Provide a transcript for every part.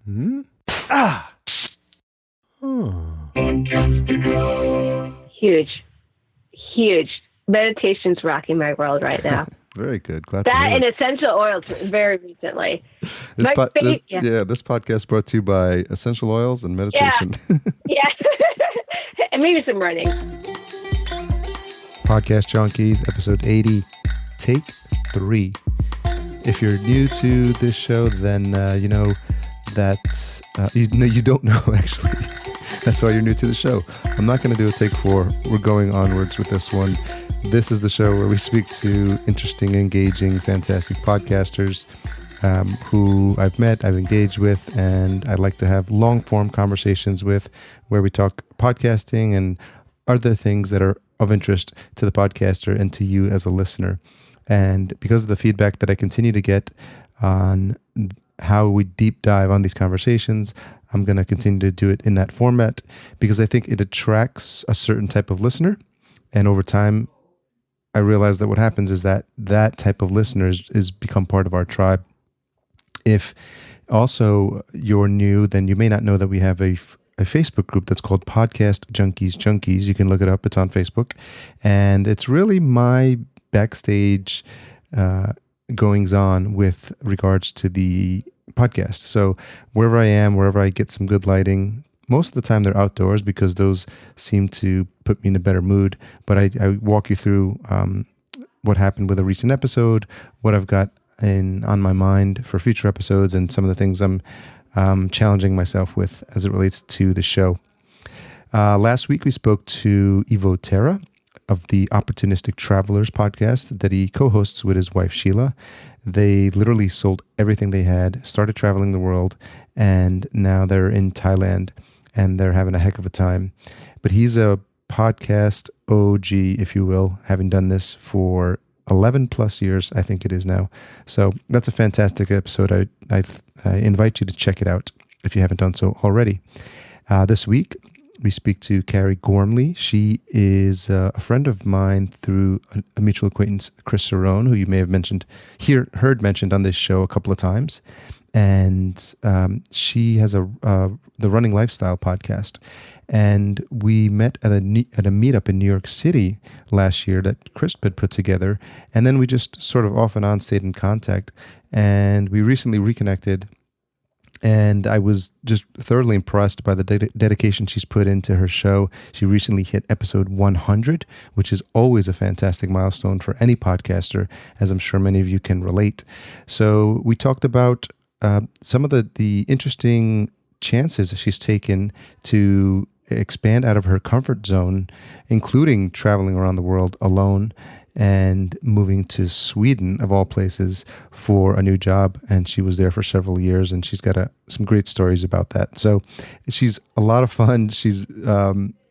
Hmm? Ah! Huge. Meditation's rocking my world right now. Very good. Glad that to hear and it. Essential oils very recently. This podcast brought to you by essential oils and meditation. Yeah. And maybe some running. Podcast Junkies, episode 80, take 3. If you're new to this show, then you know that you don't know, actually. That's why you're new to the show. I'm not going to do a take 4. We're going onwards with this one. This is the show where we speak to interesting, engaging, fantastic podcasters who I've met, I've engaged with, and I like to have long-form conversations with, where we talk podcasting and other things that are of interest to the podcaster and to you as a listener. And because of the feedback that I continue to get on how we deep dive on these conversations, I'm going to continue to do it in that format because I think it attracts a certain type of listener. And over time, I realize that what happens is that that type of listeners is become part of our tribe. If also you're new, then you may not know that we have a Facebook group that's called Podcast Junkies. You can look it up. It's on Facebook. And it's really my backstage goings on with regards to the podcast. So wherever I am, wherever I get some good lighting, most of the time they're outdoors because those seem to put me in a better mood. But I walk you through what happened with a recent episode, what I've got on my mind for future episodes, and some of the things I'm challenging myself with as it relates to the show. Last week we spoke to Ivo Terra of the Opportunistic Travelers podcast that he co-hosts with his wife Sheila. They literally sold everything they had, started traveling the world, and now they're in Thailand and they're having a heck of a time. But he's a podcast OG, if you will, having done this for 11 plus years, I think it is now. So that's a fantastic episode. I invite you to check it out if you haven't done so already. This week, we speak to Kari Gormley. She is a friend of mine through a mutual acquaintance, Chris Cerrone, who you may have heard mentioned on this show a couple of times. And she has the Running Lifestyle podcast. And we met at a meetup in New York City last year that Chris had put together. And then we just sort of off and on stayed in contact. And we recently reconnected. And I was just thoroughly impressed by the dedication she's put into her show. She recently hit episode 100, which is always a fantastic milestone for any podcaster, as I'm sure many of you can relate. So we talked about some of the interesting chances she's taken to expand out of her comfort zone, including traveling around the world alone and moving to Sweden, of all places, for a new job. And she was there for several years, and she's got some great stories about that. So she's a lot of fun. She's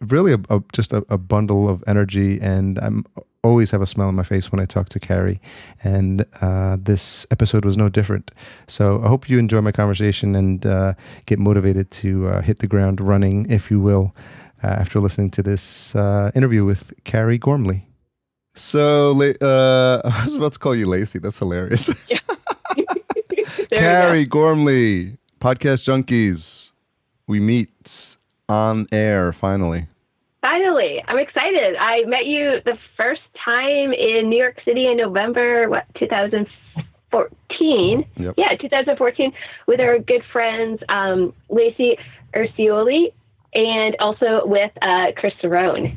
really just a bundle of energy, and I'm always have a smile on my face when I talk to Kari. And this episode was no different. So I hope you enjoy my conversation and get motivated to hit the ground running, if you will, after listening to this interview with Kari Gormley. So, I was about to call you Lacey. That's hilarious. Kari Gormley, Podcast Junkies. We meet on air, finally. Finally. I'm excited. I met you the first time in New York City in November, 2014? Yep. Yeah, 2014, with our good friends, Lacey Ursioli, and also with Chris Cerrone.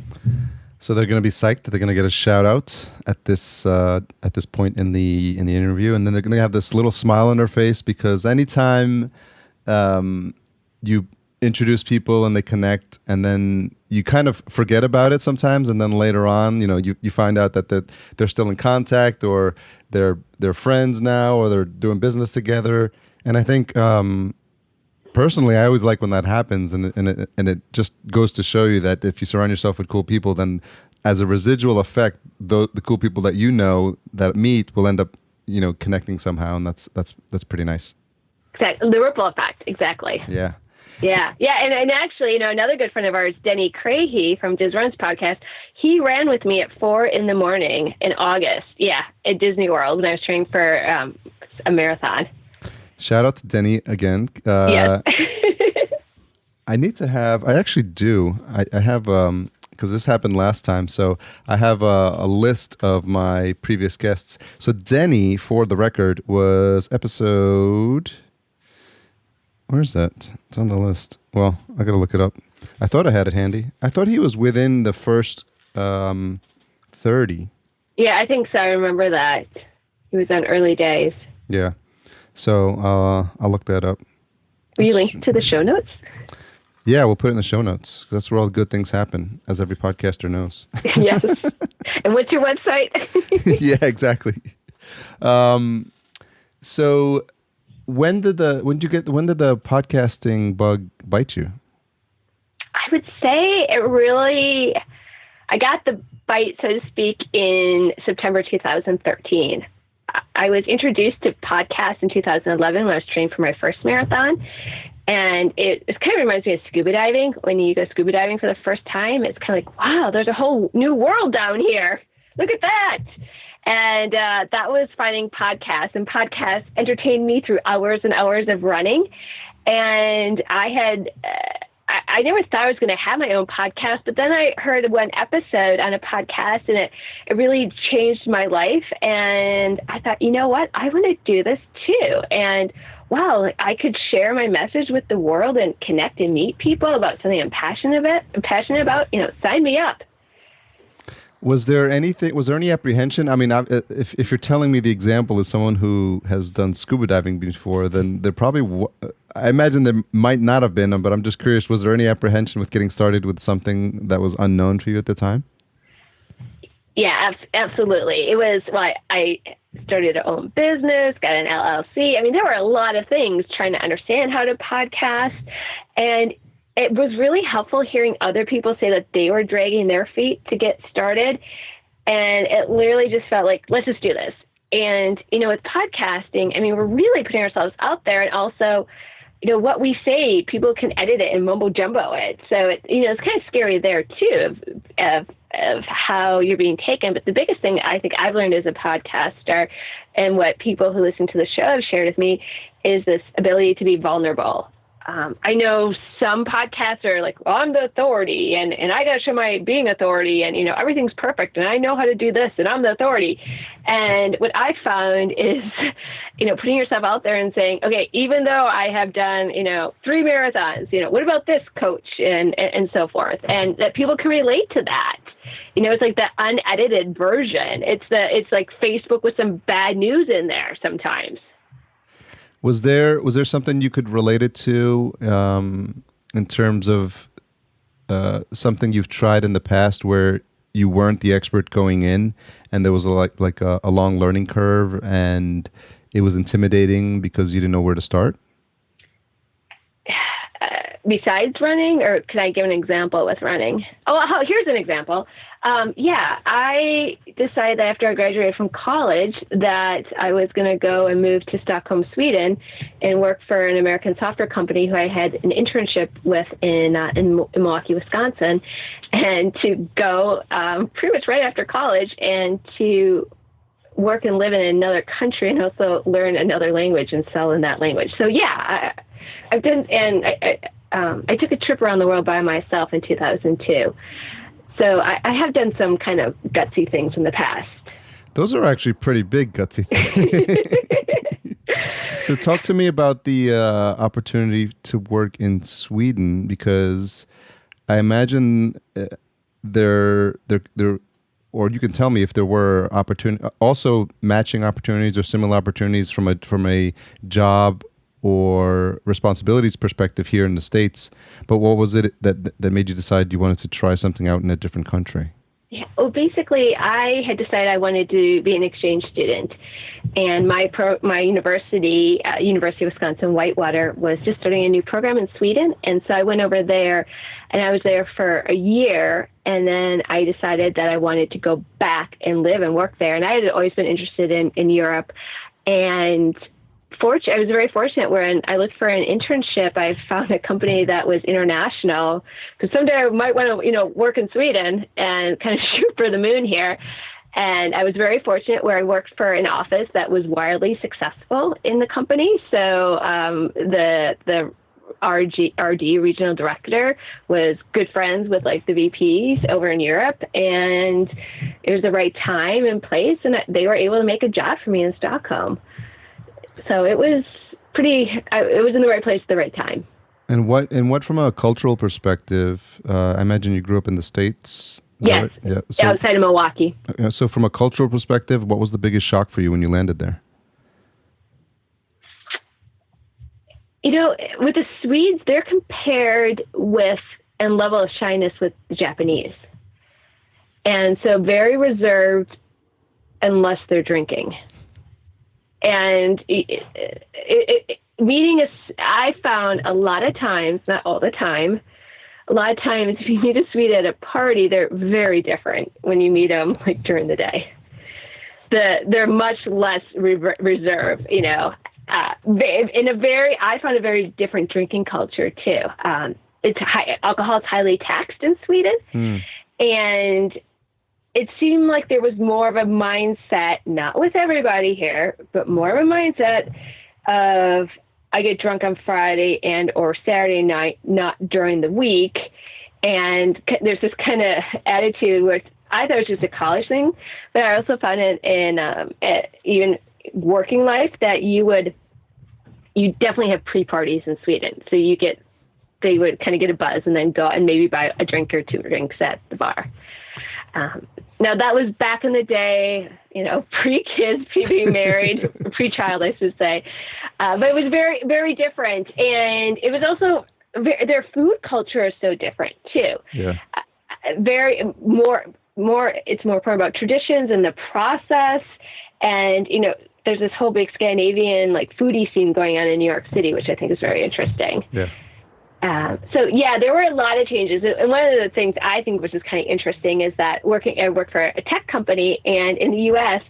So they're going to be psyched. They're going to get a shout out at this point in the interview, and then they're going to have this little smile on their face because anytime you introduce people and they connect, and then you kind of forget about it sometimes, and then later on, you find out that they're still in contact, or they're friends now, or they're doing business together. And I think personally, I always like when that happens, and it just goes to show you that if you surround yourself with cool people, then as a residual effect, the cool people that you know that meet will end up, connecting somehow, and that's pretty nice. Exactly, the ripple effect. Exactly. Yeah. Yeah. And actually, another good friend of ours, Denny Craigie from Diz Runs podcast, he ran with me at 4 a.m. in August. Yeah, at Disney World when I was training for a marathon. Shout out to Denny again. Yes. I actually do. I have, because this happened last time, so I have a list of my previous guests. So Denny, for the record, was episode, where's that? It's on the list. Well, I got to look it up. I thought I had it handy. I thought he was within the first 30. Yeah, I think so. I remember that. He was on early days. Yeah. So I'll look that up. Will you link to the show notes? Yeah, we'll put it in the show notes. That's where all the good things happen, as every podcaster knows. Yes. And what's your website? Yeah, exactly. So when did the podcasting bug bite you? I would say I got the bite, so to speak, in September 2013. I was introduced to podcasts in 2011 when I was training for my first marathon. And it kind of reminds me of scuba diving. When you go scuba diving for the first time, it's kind of like, wow, there's a whole new world down here. Look at that. And that was finding podcasts. And podcasts entertained me through hours and hours of running. And I never thought I was going to have my own podcast, but then I heard one episode on a podcast, and it really changed my life. And I thought, you know what? I want to do this too. And wow, I could share my message with the world and connect and meet people about something I'm passionate about. Sign me up. Was there any apprehension? I mean, if you're telling me the example is someone who has done scuba diving before, then there probably, I imagine there might not have been, but I'm just curious, was there any apprehension with getting started with something that was unknown for you at the time? Yeah, absolutely. It was, I started a own business, got an LLC. I mean, there were a lot of things trying to understand how to podcast. And it was really helpful hearing other people say that they were dragging their feet to get started. And it literally just felt like, let's just do this. And, with podcasting, I mean, we're really putting ourselves out there. And also, what we say, people can edit it and mumbo jumbo it. So, it's kind of scary there, too, of how you're being taken. But the biggest thing I think I've learned as a podcaster, and what people who listen to the show have shared with me, is this ability to be vulnerable. I know some podcasts are like, well, I'm the authority, and I got to show my being authority, and, everything's perfect, and I know how to do this, and I'm the authority. And what I found is, putting yourself out there and saying, okay, even though I have done, 3 marathons, what about this, coach, and so forth, and that people can relate to that. It's like the unedited version. It's like Facebook with some bad news in there sometimes. Was there something you could relate it to in terms of something you've tried in the past where you weren't the expert going in, and there was a long learning curve, and it was intimidating because you didn't know where to start? Besides running, or can I give an example with running? Here's an example. I decided that after I graduated from college that I was going to go and move to Stockholm, Sweden, and work for an American software company who I had an internship with in Milwaukee, Wisconsin, and to go pretty much right after college and to work and live in another country and also learn another language and sell in that language. So I've done, and I took a trip around the world by myself in 2002. So I have done some kind of gutsy things in the past. Those are actually pretty big gutsy things. So talk to me about the opportunity to work in Sweden, because I imagine there, or you can tell me if there were also matching opportunities or similar opportunities from a job or responsibilities perspective here in the States. But what was it that made you decide you wanted to try something out in a different country? Yeah, well, basically, I had decided I wanted to be an exchange student, and my university, University of Wisconsin Whitewater, was just starting a new program in Sweden, and so I went over there, and I was there for a year, and then I decided that I wanted to go back and live and work there, and I had always been interested in Europe, and I was very fortunate when I looked for an internship. I found a company that was international, because someday I might want to, work in Sweden and kind of shoot for the moon here. And I was very fortunate where I worked for an office that was wildly successful in the company. So the RD, regional director, was good friends with like the VPs over in Europe, and it was the right time and place, and they were able to make a job for me in Stockholm. So it was it was in the right place at the right time. And what from a cultural perspective, I imagine you grew up in the States? Yes, right? Yeah. So, outside of Milwaukee. So from a cultural perspective, what was the biggest shock for you when you landed there? You know, with the Swedes, they're compared with and level of shyness with the Japanese. And so very reserved unless they're drinking. And I found a lot of times, not all the time, a lot of times if you meet a Swede at a party, they're very different when you meet them like during the day. They're much less reserved, you know. I found a very different drinking culture too. Alcohol is highly taxed in Sweden, and it seemed like there was more of a mindset, not with everybody here, but more of a mindset of I get drunk on Friday and or Saturday night, not during the week. And there's this kind of attitude where I thought it was just a college thing, but I also found it in even working life that you definitely have pre-parties in Sweden. So they would kind of get a buzz and then go and maybe buy a drink or two drinks at the bar. Now that was back in the day, you know, pre-kids, pre-being married, pre-child, I should say. But it was very, very different. And it was also, their food culture is so different too. Yeah. It's more important about traditions and the process. And, you know, there's this whole big Scandinavian like foodie scene going on in New York City, which I think is very interesting. Yeah. So yeah, there were a lot of changes. And one of the things I think was just kind of interesting is that I worked for a tech company, and in the US,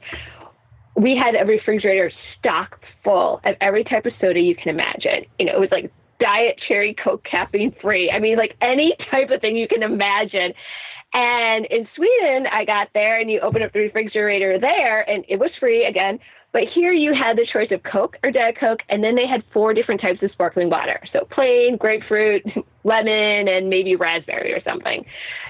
we had a refrigerator stocked full of every type of soda you can imagine. You know, it was like diet cherry Coke caffeine free. I mean, like any type of thing you can imagine. And in Sweden, I got there and you open up the refrigerator there and it was free again. But here you had the choice of Coke or Diet Coke, and then they had 4 different types of sparkling water. So plain, grapefruit, lemon, and maybe raspberry or something.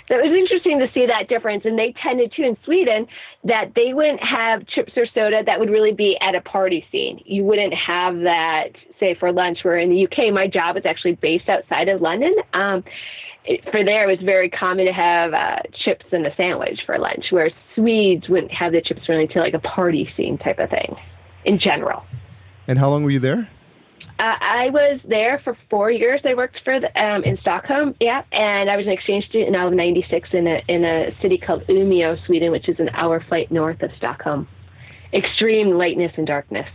So it was interesting to see that difference. And they tended to, in Sweden, that they wouldn't have chips or soda that would really be at a party scene. You wouldn't have that, say, for lunch, where in the UK, my job was actually based outside of London. For there, it was very common to have chips and a sandwich for lunch, where Swedes wouldn't have the chips really until like a party scene type of thing in general. And how long were you there? I was there for 4 years. I worked for in Stockholm, yeah, and I was an exchange student in 96 in a city called Umeå, Sweden, which is an hour flight north of Stockholm. Extreme lightness and darkness.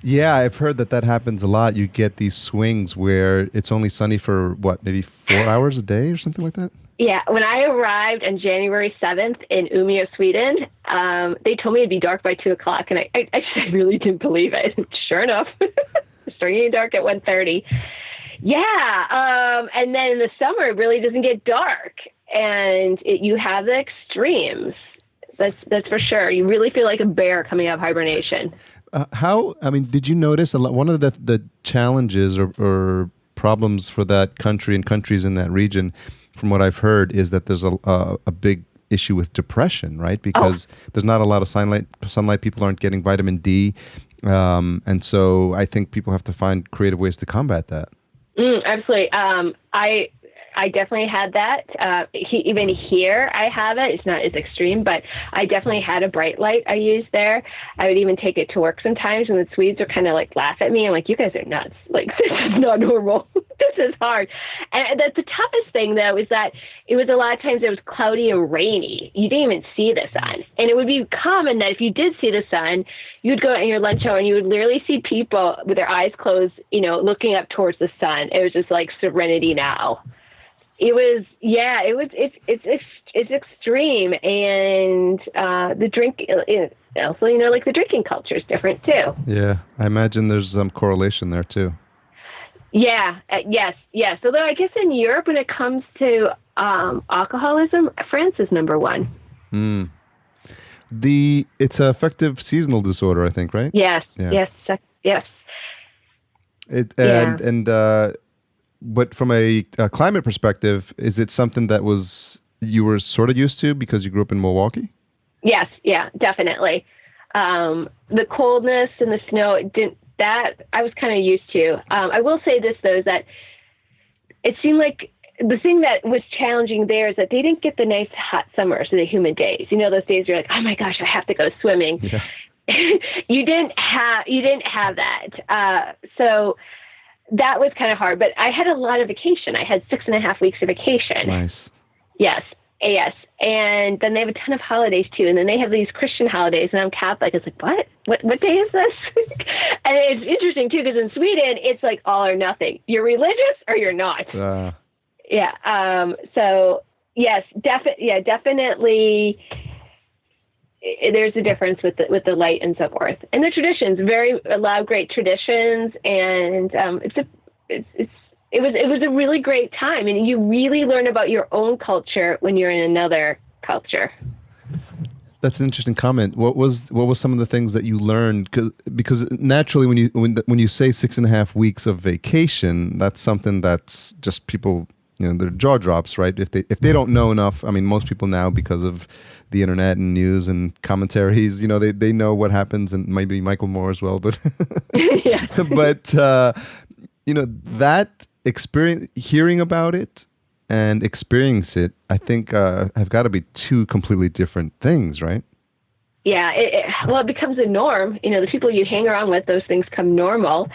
Yeah, I've heard that happens a lot. You get these swings where it's only sunny for, maybe 4 hours a day or something like that? Yeah, when I arrived on January 7th in Umeå, Sweden, they told me it'd be dark by 2 o'clock, and I really didn't believe it. Sure enough, it's starting to get dark at 1:30. Yeah, and then in the summer, it really doesn't get dark, and you have the extremes. That's for sure. You really feel like a bear coming out of hibernation. Did you notice one of the challenges or problems for that country and countries in that region, from what I've heard, is that there's a big issue with depression, right? Because there's not a lot of sunlight. People aren't getting vitamin D. And so I think people have to find creative ways to combat that. Absolutely. I definitely had that. Even here, I have it. It's not as extreme, but I definitely had a bright light I used there. I would even take it to work sometimes, and the Swedes would kind of like laugh at me. I'm like, you guys are nuts. Like, this is not normal. This is hard. And the toughest thing, though, is that it was a lot of times it was cloudy and rainy. You didn't even see the sun. And it would be common that if you did see the sun, you'd go in your lunch hour and you would literally see people with their eyes closed, you know, looking up towards the sun. It was just like serenity now. It's extreme, and the drink also, you know, like the drinking culture is different too. Yeah, I imagine there's some correlation there too. Yeah, yes. Although I guess in Europe, when it comes to alcoholism, France is number one. It's an affective seasonal disorder, I think, right? Yes, Yeah. yes. And but from a climate perspective, is it something that you were sort of used to because you grew up in Milwaukee? Yes, yeah, definitely. The coldness and the snow I was kind of used to. I will say this though, is that it seemed like the thing that was challenging there is that they didn't get the nice hot summers or the humid days. You know, those days you're like, oh my gosh, I have to go swimming. Yeah. You didn't have that. So that was kind of hard, but I had a lot of vacation. I had 6.5 weeks of vacation. Nice. Yes. And then they have a ton of holidays too. And then they have these Christian holidays, and I'm Catholic. It's like, what day is this? And it's interesting too, because in Sweden, it's like all or nothing. You're religious or you're not. Yeah. So yes, definitely. There's a difference with the light and so forth, and the traditions. A lot of great traditions, and it was a really great time, and you really learn about your own culture when you're in another culture. That's an interesting comment. What was some of the things that you learned? Because naturally, when you say 6.5 weeks of vacation, that's something that's just people, their jaw drops, right? If they don't know enough, I mean, most people now, because of the internet and news and commentaries, they know what happens, and maybe Michael Moore as well. But but that experience, hearing about it and experience it, I think have got to be two completely different things, right? Yeah, it becomes a norm. The people you hang around with, those things come normal.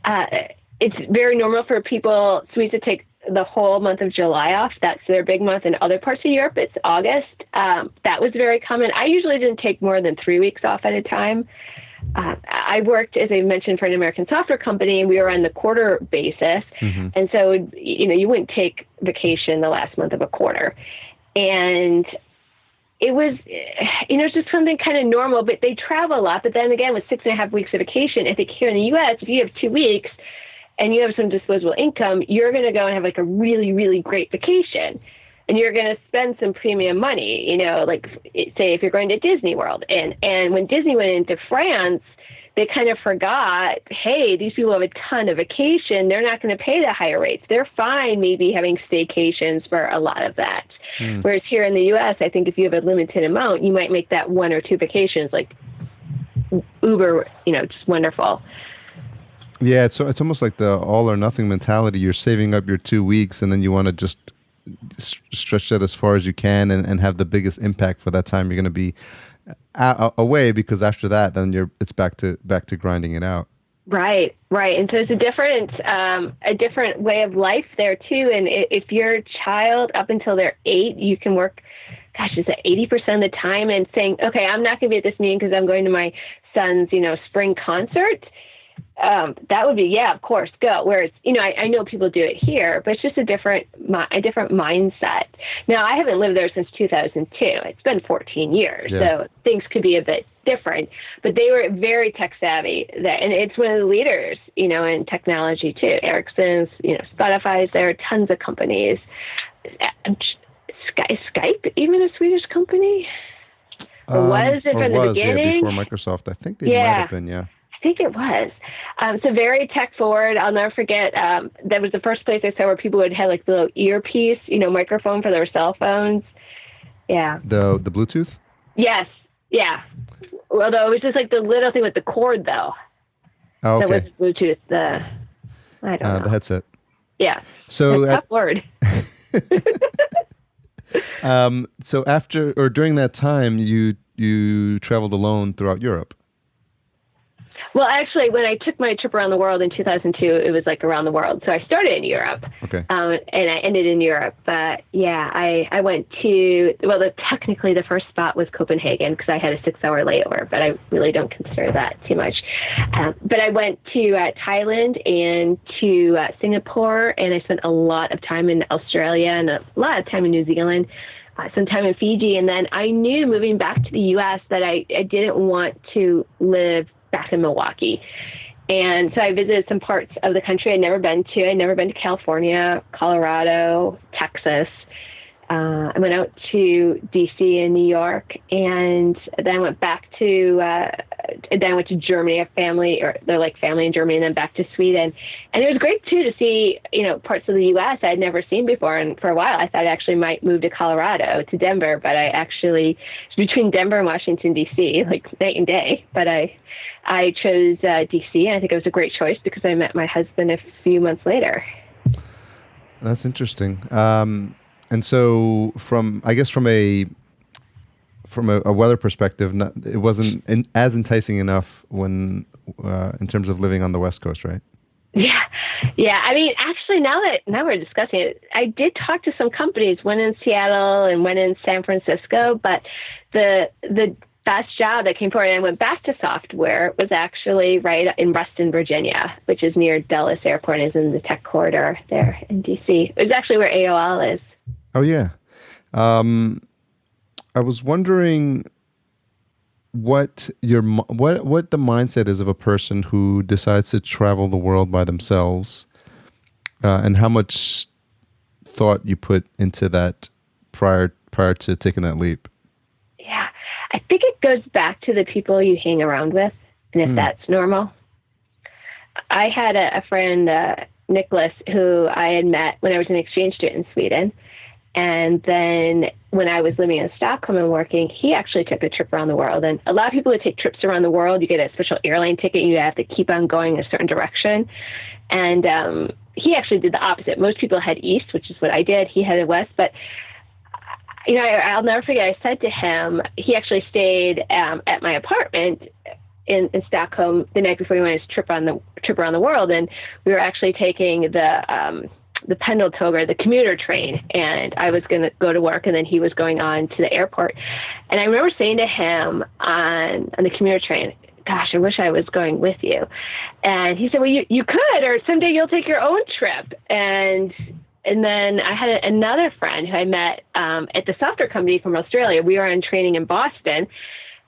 It's very normal for Swedes to take the whole month of July off. That's their big month. In other parts of Europe, it's August. That was very common. I usually didn't take more than 3 weeks off at a time. I worked, as I mentioned, for an American software company, and we were on the quarter basis. Mm-hmm. And so, you wouldn't take vacation the last month of a quarter. And it was, it's just something kind of normal, but they travel a lot. But then again, with 6.5 weeks of vacation, I think here in the U.S., if you have 2 weeks and you have some disposable income, you're going to go and have like a really, really great vacation. And you're going to spend some premium money, like say if you're going to Disney World. And when Disney went into France, they kind of forgot, hey, these people have a ton of vacation. They're not going to pay the higher rates. They're fine maybe having staycations for a lot of that. Mm. Whereas here in the U.S., I think if you have a limited amount, you might make that 1 or 2 vacations like uber, just wonderful. Yeah, it's almost like the all or nothing mentality. You're saving up your 2 weeks, and then you want to just stretch that as far as you can and have the biggest impact for that time you're going to be away, because after that, then it's back to grinding it out. Right. And so it's a different way of life there too. And if your child up until they're 8, you can work, is it 80% of the time, and saying, okay, I'm not going to be at this meeting because I'm going to my son's, spring concert. That would be, yeah, of course, go. Whereas, I know people do it here, but it's just a different mindset. Now, I haven't lived there since 2002. It's been 14 years, so things could be a bit different. But they were very tech savvy, and it's one of the leaders, in technology too. Ericsson's, Spotify's there, tons of companies. Skype, even a Swedish company, or was it from the beginning? Yeah, before Microsoft, I think they might have been, yeah. I think it was. So very tech forward. I'll never forget. That was the first place I saw where people would have like the little earpiece, microphone for their cell phones. Yeah. The Bluetooth? Yes. Yeah. Although it was just like the little thing with the cord, though. Oh, okay. That was Bluetooth. I don't know. The headset. Yeah. So tough word. So after or during that time, you traveled alone throughout Europe. Well, actually, when I took my trip around the world in 2002, it was like around the world. So I started in Europe, and I ended in Europe. But yeah, I went to, technically the first spot was Copenhagen because I had a 6-hour layover, but I really don't consider that too much. But I went to Thailand and to Singapore, and I spent a lot of time in Australia and a lot of time in New Zealand. Some time in Fiji, and then I knew moving back to the U.S. that I didn't want to live back in Milwaukee. And so I visited some parts of the country I'd never been to. I'd never been to California, Colorado, Texas. I went out to DC and New York, and then I went back to then I went to Germany. I have family, or they're like family in Germany, and then back to Sweden. And it was great too to see, parts of the U.S. I'd never seen before. And for a while, I thought I actually might move to Colorado, to Denver, but it's between Denver and Washington D.C., like night and day. But I chose D.C., and I think it was a great choice because I met my husband a few months later. That's interesting. And so from a weather perspective, it wasn't as enticing enough when in terms of living on the West Coast, right? Yeah. I mean, actually, now we're discussing it, I did talk to some companies, one in Seattle and one in San Francisco, but the best job that came forward, and I went back to software, was actually right in Reston, Virginia, which is near Dulles Airport, and is in the tech corridor there in DC. It was actually where AOL is. Oh, yeah. I was wondering what the mindset is of a person who decides to travel the world by themselves, and how much thought you put into that prior to taking that leap. Yeah, I think it goes back to the people you hang around with, and if that's normal. I had a friend, Nicholas, who I had met when I was an exchange student in Sweden. And then when I was living in Stockholm and working, he actually took a trip around the world. And a lot of people who take trips around the world, you get a special airline ticket, and you have to keep on going in a certain direction. And he actually did the opposite. Most people head east, which is what I did. He headed west. But, I'll never forget, I said to him, he actually stayed at my apartment in Stockholm the night before he went on his trip around the world. And we were actually taking the pendeltåg, or the commuter train, and I was going to go to work, and then he was going on to the airport. And I remember saying to him on the commuter train, gosh, I wish I was going with you. And he said, well, you could, or someday you'll take your own trip. And then I had another friend who I met at the software company from Australia. We were on training in Boston.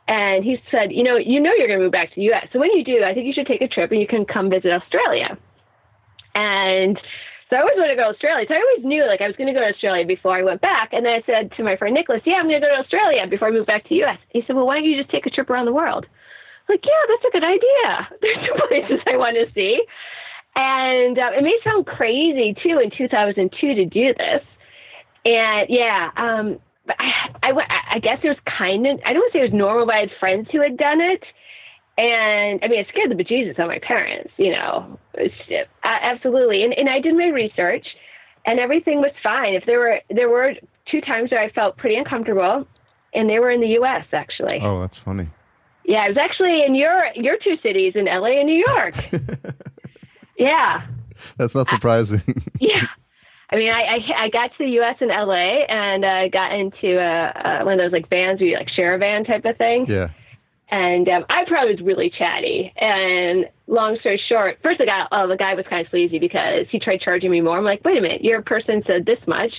And he said, you're going to move back to the U.S. So when you do, I think you should take a trip and you can come visit Australia. And so I always wanted to go to Australia. So I always knew I was going to go to Australia before I went back. And then I said to my friend Nicholas, I'm going to go to Australia before I move back to the U.S. He said, well, why don't you just take a trip around the world? I'm like, yeah, that's a good idea. There's some places I want to see. And it may sound crazy, too, in 2002 to do this. And, but I guess it was kind of, I don't want to say it was normal, but I had friends who had done it. And I mean, it scared the bejesus out of my parents, absolutely. And I did my research, and everything was fine. If there were 2 times where I felt pretty uncomfortable, and they were in the U.S. actually. Oh, that's funny. Yeah, it was actually in your 2 cities, in L.A. and New York. Yeah. That's not surprising. Yeah. I mean, I got to the U.S. in L.A. and got into one of those vans where you share a van type of thing. Yeah. And I probably was really chatty. And long story short, first the guy was kind of sleazy because he tried charging me more. I'm like, wait a minute, your person said this much.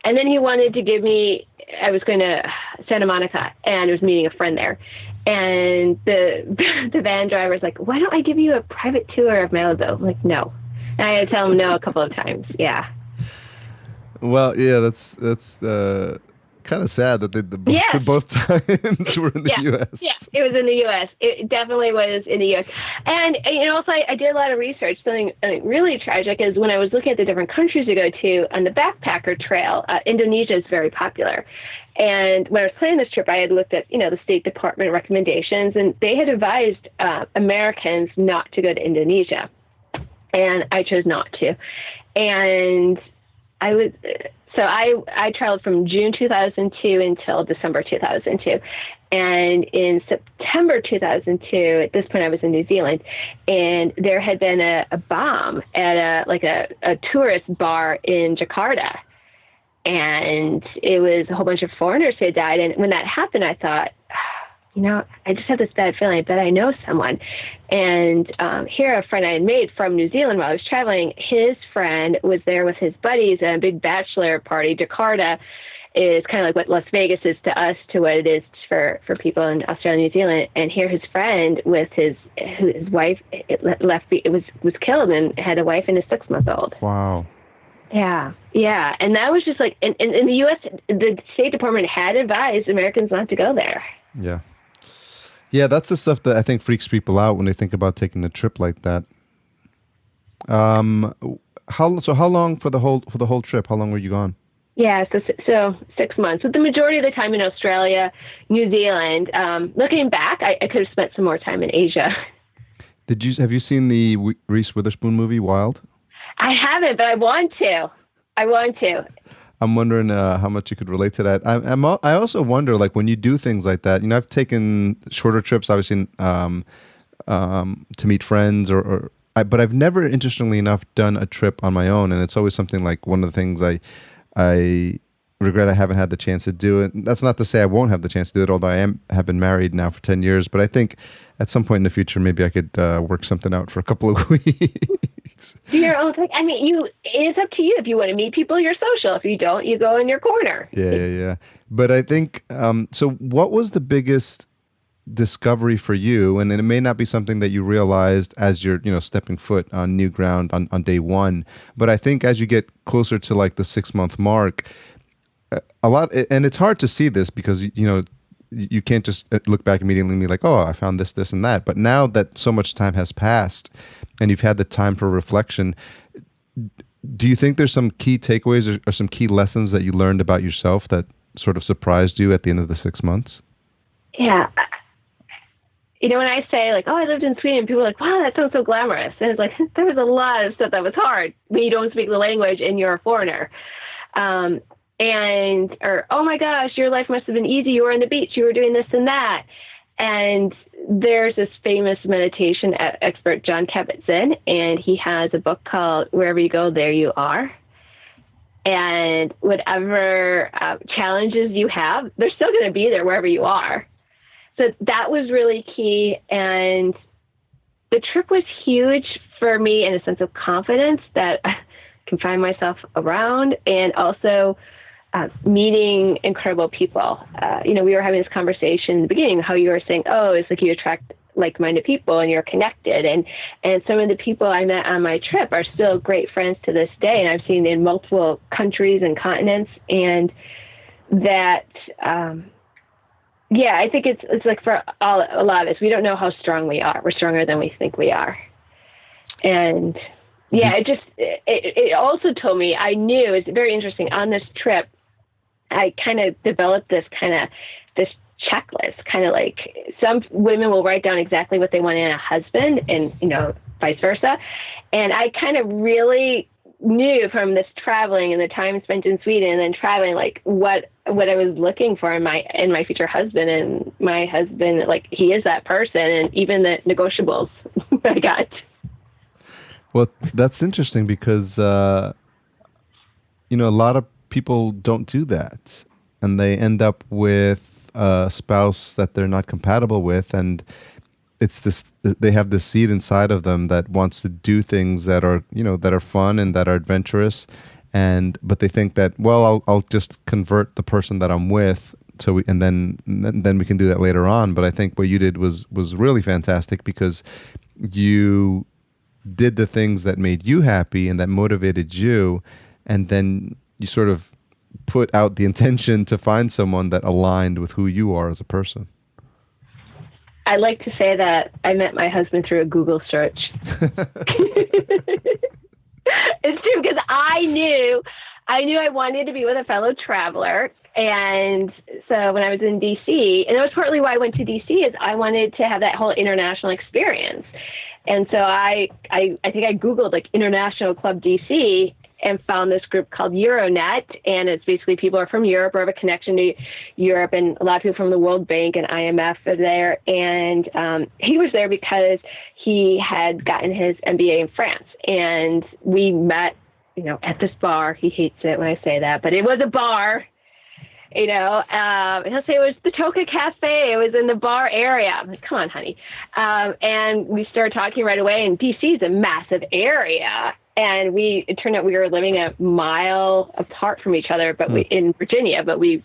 And then he wanted to give me, I was going to Santa Monica, and I was meeting a friend there. And the van driver was like, why don't I give you a private tour of Malibu? I'm like, no. And I had to tell him no a couple of times. Yeah. Well, yeah, that's kind of sad that they both times were in the U.S. Yeah, it was in the U.S. It definitely was in the U.S. And also I did a lot of research. Something really tragic is when I was looking at the different countries to go to on the backpacker trail, Indonesia is very popular. And when I was planning this trip, I had looked at, the State Department recommendations, and they had advised Americans not to go to Indonesia. And I chose not to. And So I traveled from June 2002 until December 2002. And in September 2002, at this point I was in New Zealand, and there had been a bomb at a tourist bar in Jakarta. And it was a whole bunch of foreigners who had died. And when that happened, I thought, I just have this bad feeling. I bet I know someone. And here, a friend I had made from New Zealand while I was traveling, his friend was there with his buddies at a big bachelor party. Jakarta is kind of like what Las Vegas is to us, to what it is for people in Australia and New Zealand. And here, his friend with his wife was killed, and had a wife and a 6-month-old. Wow. Yeah. Yeah. And that was just like, in the U.S., the State Department had advised Americans not to go there. Yeah. Yeah, that's the stuff that I think freaks people out when they think about taking a trip like that. Um, how long for the whole trip? How long were you gone? Yeah, so 6 months, with the majority of the time in Australia, New Zealand. Looking back, I could have spent some more time in Asia. Have you seen the Reese Witherspoon movie Wild? I haven't, but I want to. I want to. I'm wondering how much you could relate to that. I also wonder, like, when you do things like that. I've taken shorter trips, obviously, to meet friends, but I've never, interestingly enough, done a trip on my own, and it's always something like one of the things I regret I haven't had the chance to do it. That's not to say I won't have the chance to do it, although have been married now for 10 years. But I think at some point in the future, maybe I could work something out for a couple of weeks. Do your own thing. I mean, it's up to you. If you want to meet people, you're social. If you don't, you go in your corner. Yeah. But I think, so what was the biggest discovery for you? And it may not be something that you realized as you're, stepping foot on new ground on day one. But I think as you get closer to like the 6-month mark, a lot, and it's hard to see this because, you can't just look back immediately and be like, oh, I found this, and that. But now that so much time has passed and you've had the time for reflection, do you think there's some key takeaways or some key lessons that you learned about yourself that sort of surprised you at the end of the 6 months? Yeah. When I say like, oh, I lived in Sweden, people are like, wow, that sounds so glamorous. And it's like, there was a lot of stuff that was hard when you don't speak the language and you're a foreigner. Or, oh my gosh, your life must have been easy. You were on the beach, you were doing this and that. And there's this famous meditation expert, John Kabat-Zinn, and he has a book called Wherever You Go, There You Are. And whatever challenges you have, they're still going to be there wherever you are. So that was really key. And the trip was huge for me in a sense of confidence that I can find myself around, and also meeting incredible people. We were having this conversation in the beginning, how you were saying, oh, it's like you attract like-minded people and you're connected. And some of the people I met on my trip are still great friends to this day. And I've seen in multiple countries and continents. And that, I think it's like for a lot of us, we don't know how strong we are. We're stronger than we think we are. And it also told me, I knew, it's very interesting, on this trip, I kind of developed this checklist, kind of like some women will write down exactly what they want in a husband, and, vice versa. And I kind of really knew from this traveling and the time spent in Sweden and then traveling, like what I was looking for in my future husband. And my husband, like, he is that person, and even the negotiables I got. Well, that's interesting because, a lot of people don't do that, and they end up with a spouse that they're not compatible with, and they have this seed inside of them that wants to do things that are, that are fun and that are adventurous, but they think that, well, I'll just convert the person that I'm with, and then we can do that later on. But I think what you did was really fantastic, because you did the things that made you happy and that motivated you, and then you sort of put out the intention to find someone that aligned with who you are as a person. I like to say that I met my husband through a Google search. It's true, because I knew I wanted to be with a fellow traveler. And so when I was in DC, and that was partly why I went to DC, is I wanted to have that whole international experience. And so I think I Googled like International Club DC and found this group called Euronet. And it's basically people are from Europe or have a connection to Europe, and a lot of people from the World Bank and IMF are there. And he was there because he had gotten his MBA in France. And we met, at this bar. He hates it when I say that, but it was a bar. He'll say it was the Toka Cafe. It was in the bar area. I'm like, come on, honey. And we started talking right away. And DC is a massive area. And it turned out we were living a mile apart from each other, but in Virginia, but we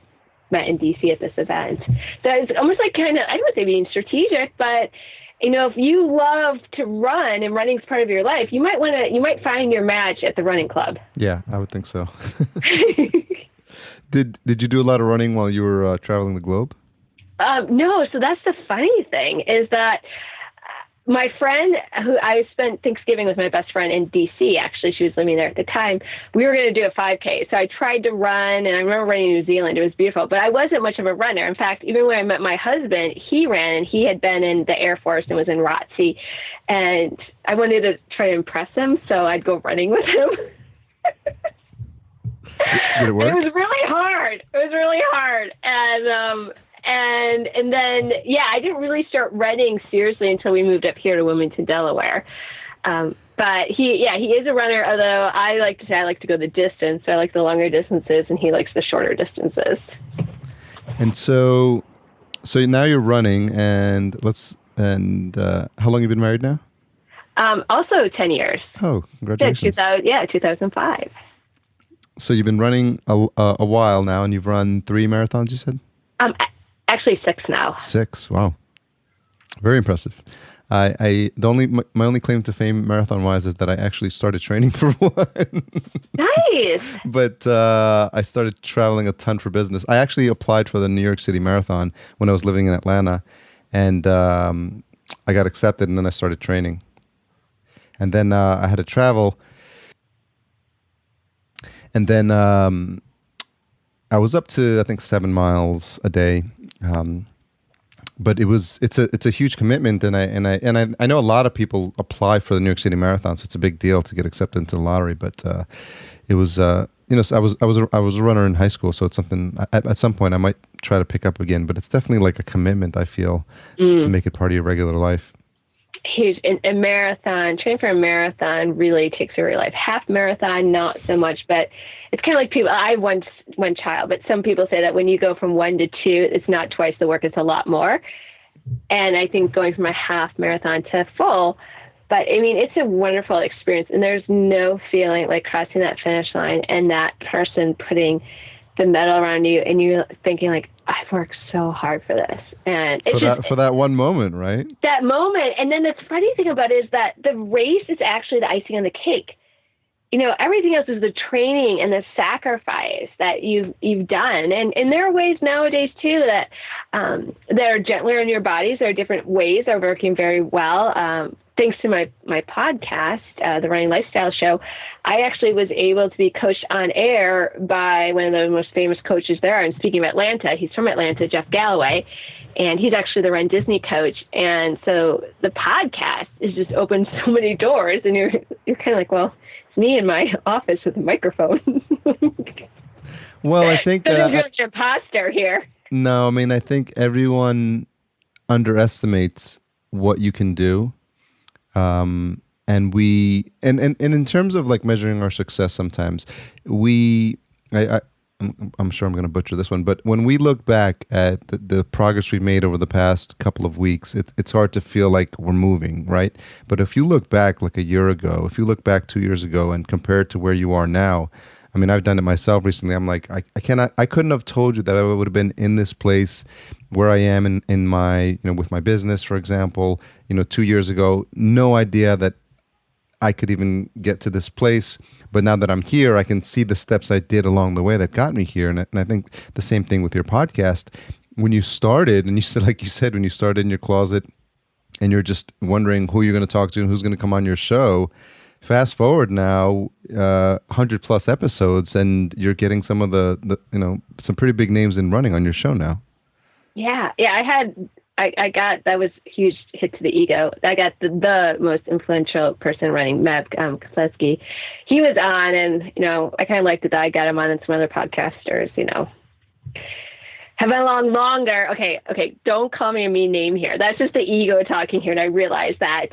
met in DC at this event. So it's almost like kind of, I don't want to say being strategic, but if you love to run and running's part of your life, you might find your match at the running club. Yeah, I would think so. Did you do a lot of running while you were traveling the globe? No. So that's the funny thing is that my friend, who I spent Thanksgiving with, my best friend in DC, actually, she was living there at the time. We were going to do a 5K. So I tried to run, and I remember running in New Zealand. It was beautiful, but I wasn't much of a runner. In fact, even when I met my husband, he ran, and he had been in the Air Force and was in ROTC. And I wanted to try to impress him, so I'd go running with him. Did it work? It was really hard. And then, I didn't really start running seriously until we moved up here to Wilmington, Delaware. But he is a runner, although I like to say I like to go the distance. So I like the longer distances, and he likes the shorter distances. And so now you're running, and how long have you been married now? Also 10 years. Oh, congratulations. 2005. So you've been running a while now, and you've run 3 marathons, you said? Actually 6 now. 6, wow. Very impressive. My only claim to fame marathon-wise is that I actually started training for one. Nice. But I started traveling a ton for business. I actually applied for the New York City Marathon when I was living in Atlanta, and I got accepted, and then I started training. And then I had to travel. And then I was up to, I think, 7 miles a day. But it's a huge commitment, and I know a lot of people apply for the New York City Marathon, so it's a big deal to get accepted into the lottery. But it was so I was a runner in high school, so it's something at some point I might try to pick up again. But it's definitely like a commitment, I feel, to make it part of your regular life. Huge. A marathon, training for a marathon really takes over your life. Half marathon, not so much, but it's kind of like people, I have one child, but some people say that when you go from 1 to 2, it's not twice the work, it's a lot more. And I think going from a half marathon to full, but I mean, it's a wonderful experience, and there's no feeling like crossing that finish line and that person putting the medal around you and you thinking like, I've worked so hard for this. And it's for that one moment, right? That moment. And then the funny thing about it is that the race is actually the icing on the cake. Everything else is the training and the sacrifice that you've done. And there are ways nowadays too that are gentler on your bodies. There are different ways that are working very well. Thanks to my podcast, the Running Lifestyle Show, I actually was able to be coached on air by one of the most famous coaches there. And speaking of Atlanta, he's from Atlanta, Jeff Galloway, and he's actually the Run Disney coach. And so the podcast has just opened so many doors, and you're kind of like, well, it's me in my office with a microphone. Well, I think I'm an imposter here. No, I mean, I think everyone underestimates what you can do. And in terms of like measuring our success, sometimes I'm sure I'm going to butcher this one, but when we look back at the progress we've made over the past couple of weeks, it's hard to feel like we're moving, right? But if you look back like a year ago, if you look back 2 years ago and compare it to where you are now, I mean, I've done it myself recently. I'm like, I couldn't have told you that I would have been in this place where I am in my, with my business, for example, 2 years ago. No idea that I could even get to this place. But now that I'm here, I can see the steps I did along the way that got me here. And I think the same thing with your podcast. When you started, and like you said, when you started in your closet and you're just wondering who you're going to talk to and who's going to come on your show, fast forward now, 100 plus episodes, and you're getting some of the some pretty big names in running on your show now. Yeah. I got, that was a huge hit to the ego. I got the most influential person running, Meb Koslewski. He was on, and, I kind of liked it that I got him on, and some other podcasters, have been along longer. Okay. Don't call me a mean name here. That's just the ego talking here, and I realize that.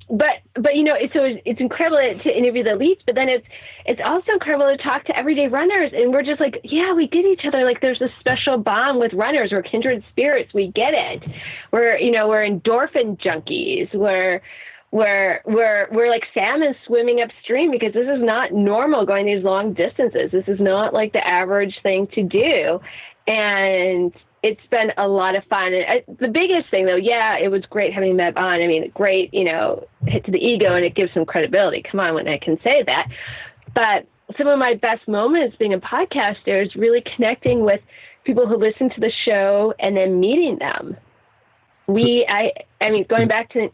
But it's incredible to interview the elites, but then it's also incredible to talk to everyday runners, and we're just like, yeah, we get each other. Like there's a special bond with runners. We're kindred spirits. We get it. We're endorphin junkies. We're like salmon swimming upstream, because this is not normal going these long distances. This is not like the average thing to do. And it's been a lot of fun. And the biggest thing, though, it was great having Meb on. I mean, great, hit to the ego, and it gives some credibility. Come on, when I can say that. But some of my best moments being a podcaster is really connecting with people who listen to the show and then meeting them. Going back to,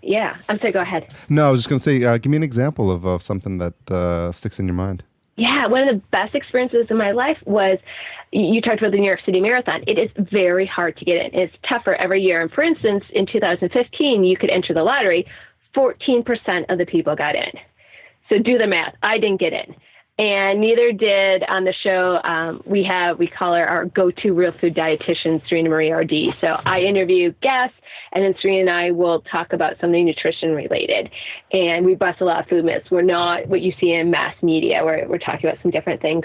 I'm sorry, go ahead. No, I was just going to say, give me an example of something that sticks in your mind. Yeah, one of the best experiences in my life was, you talked about the New York City Marathon. It is very hard to get in. It's tougher every year. And for instance, in 2015, you could enter the lottery. 14% of the people got in. So do the math. I didn't get in. And neither did on the show. We call her our go-to real food dietitian, Serena Marie RD. So I interview guests, and then Serena and I will talk about something nutrition related. And we bust a lot of food myths. We're not what you see in mass media, where we're talking about some different things.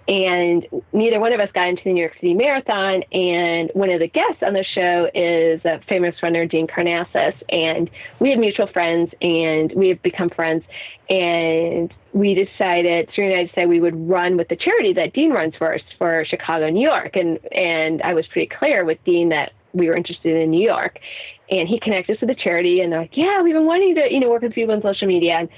And neither one of us got into the New York City Marathon. And one of the guests on the show is a famous runner, Dean Karnazes. And we have mutual friends, and we have become friends. And we decided, Serena and I decided we would run with the charity that Dean runs for Chicago, New York. And I was pretty clear with Dean that we were interested in New York. And he connected us with the charity, and they're like, yeah, we've been wanting to, work with people on social media. And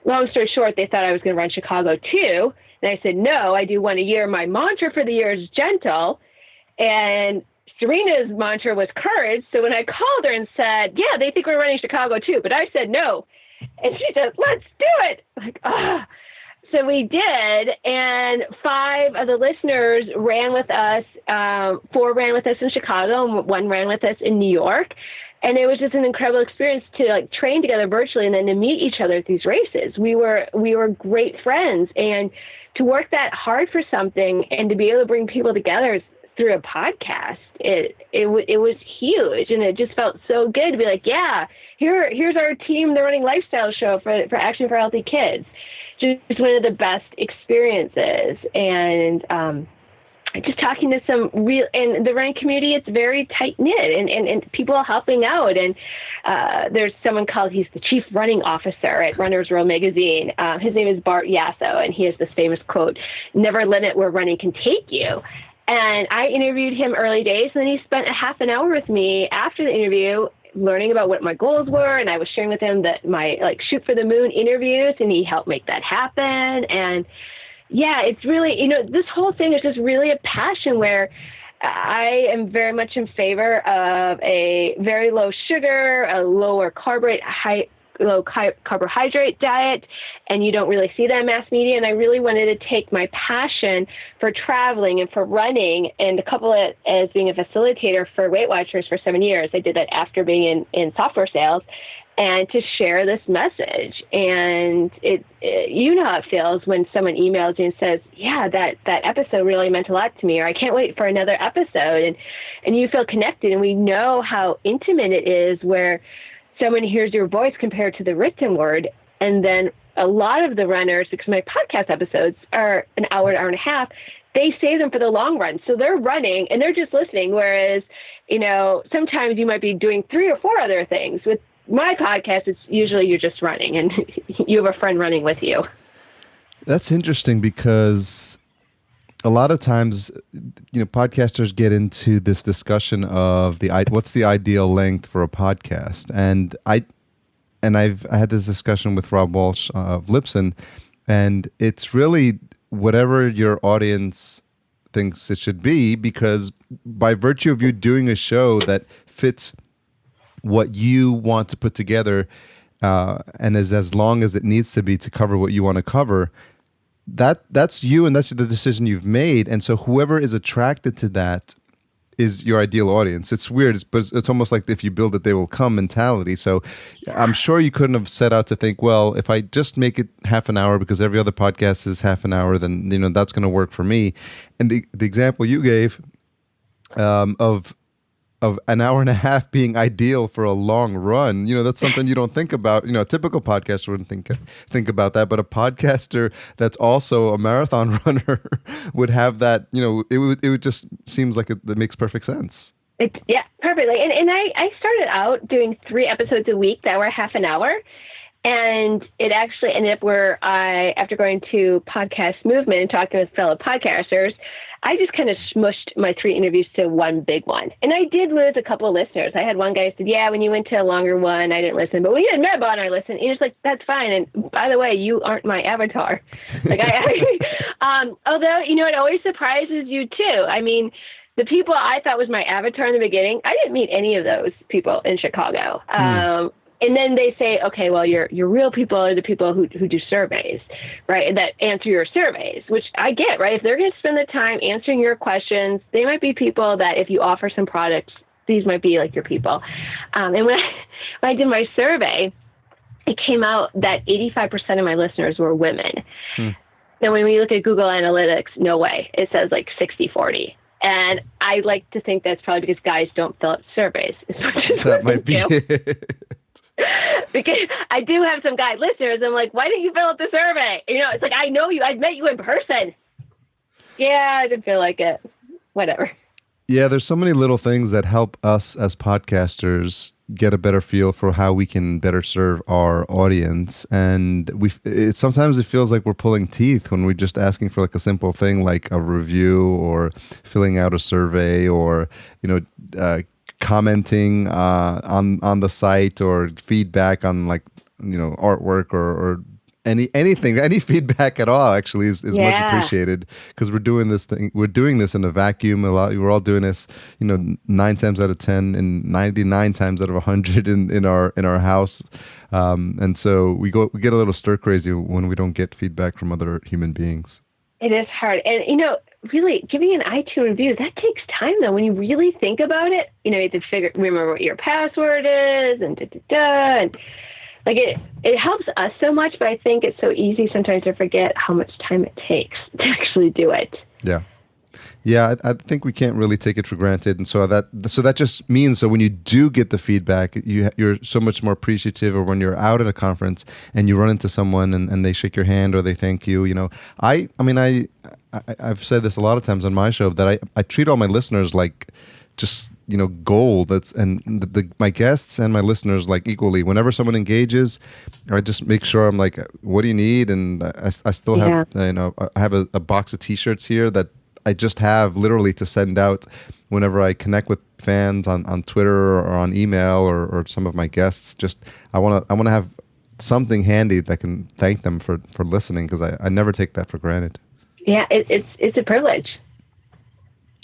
long story short, they thought I was going to run Chicago too. And I said, no, I do one a year. My mantra for the year is gentle. And Serena's mantra was courage. So when I called her and said, yeah, they think we're running Chicago too, but I said no. And she said, let's do it. Like, ah. So we did, and 5 of the listeners ran with us. 4 ran with us in Chicago, and 1 ran with us in New York. And it was just an incredible experience to train together virtually and then to meet each other at these races. We were great friends, and to work that hard for something and to be able to bring people together through a podcast, it was huge, and it just felt so good to be like, yeah, here's our team, the Running Lifestyle Show for Action for Healthy Kids. Just one of the best experiences, and just talking to some real, and the running community, it's very tight knit, and people helping out. And there's someone he's the chief running officer at Runner's World magazine. His name is Bart Yasso, and he has this famous quote, "Never limit where running can take you." And I interviewed him early days, and then he spent a half an hour with me after the interview, learning about what my goals were. And I was sharing with him that my shoot for the moon interviews, and he helped make that happen. And yeah, it's really, this whole thing is just really a passion where I am very much in favor of a very low sugar, a lower low carbohydrate diet, and you don't really see that in mass media. And I really wanted to take my passion for traveling and for running, and couple it as being a facilitator for Weight Watchers for 7 years. I did that after being in software sales, and to share this message. And it you know how it feels when someone emails you and says, yeah, that episode really meant a lot to me, or I can't wait for another episode, and you feel connected. And we know how intimate it is where someone hears your voice compared to the written word. And then a lot of the runners, because my podcast episodes are an hour and a half, they save them for the long run. So they're running and they're just listening. Whereas, sometimes you might be doing 3 or 4 other things. With my podcast, it's usually you're just running and you have a friend running with you. That's interesting, because a lot of times, podcasters get into this discussion of what's the ideal length for a podcast, and I had this discussion with Rob Walsh of Lipson, and it's really whatever your audience thinks it should be, because by virtue of you doing a show that fits what you want to put together, and is as long as it needs to be to cover what you want to cover, that's you, and that's the decision you've made. And so whoever is attracted to that is your ideal audience. It's weird, but it's almost like if you build it, they will come mentality. So I'm sure you couldn't have set out to think, well, if I just make it half an hour because every other podcast is half an hour, then that's going to work for me. And the example you gave of an hour and a half being ideal for a long run, that's something you don't think about. A typical podcaster wouldn't think about that, but a podcaster that's also a marathon runner would have that. It would just seems like it makes perfect sense. Yeah, perfectly. And I started out doing 3 episodes a week that were half an hour. And it actually ended up where after going to Podcast Movement and talking with fellow podcasters, I just kind of smushed my 3 interviews to one big one. And I did lose a couple of listeners. I had one guy who said, yeah, when you went to a longer one, I didn't listen. But when you had Medbon, I listened. And he was like, that's fine. And by the way, you aren't my avatar. Like although, it always surprises you too. I mean, the people I thought was my avatar in the beginning, I didn't meet any of those people in Chicago. And then they say, okay, well, your real people are the people who do surveys, right? And that answer your surveys, which I get, right? If they're going to spend the time answering your questions, they might be people that if you offer some products, these might be like your people. And when I did my survey, it came out that 85% of my listeners were women. Now, when we look at Google Analytics, no way. It says like 60-40. And I like to think that's probably because guys don't fill out surveys as much as that might be it. Because I do have some guy listeners. I'm like, why didn't you fill out the survey? It's like, I know you. I'd met you in person. Yeah, I didn't feel like it. Whatever. Yeah, there's so many little things that help us as podcasters get a better feel for how we can better serve our audience. And sometimes it feels like we're pulling teeth when we're just asking for like a simple thing like a review or filling out a survey or, commenting on the site or feedback on like artwork or anything, any feedback at all actually is much appreciated, because we're doing this in a vacuum. We're all doing this 9 times out of 10 and 99 times out of 100 in our house, and so we get a little stir crazy when we don't get feedback from other human beings. It is hard. And, really giving an iTunes review, that takes time though. When you really think about it, you have to remember what your password is and and like it helps us so much, but I think it's so easy sometimes to forget how much time it takes to actually do it. Yeah. Yeah, I think we can't really take it for granted, and so that just means so when you do get the feedback, you're so much more appreciative. Or when you're out at a conference and you run into someone and they shake your hand or they thank you, I've said this a lot of times on my show that I treat all my listeners like just gold. My guests and my listeners like equally. Whenever someone engages, I just make sure I'm like, what do you need? And I still have I have a box of T-shirts here that I just have literally to send out whenever I connect with fans on Twitter or on email or some of my guests. Just I want to have something handy that can thank them for listening, because I never take that for granted. Yeah, it's a privilege.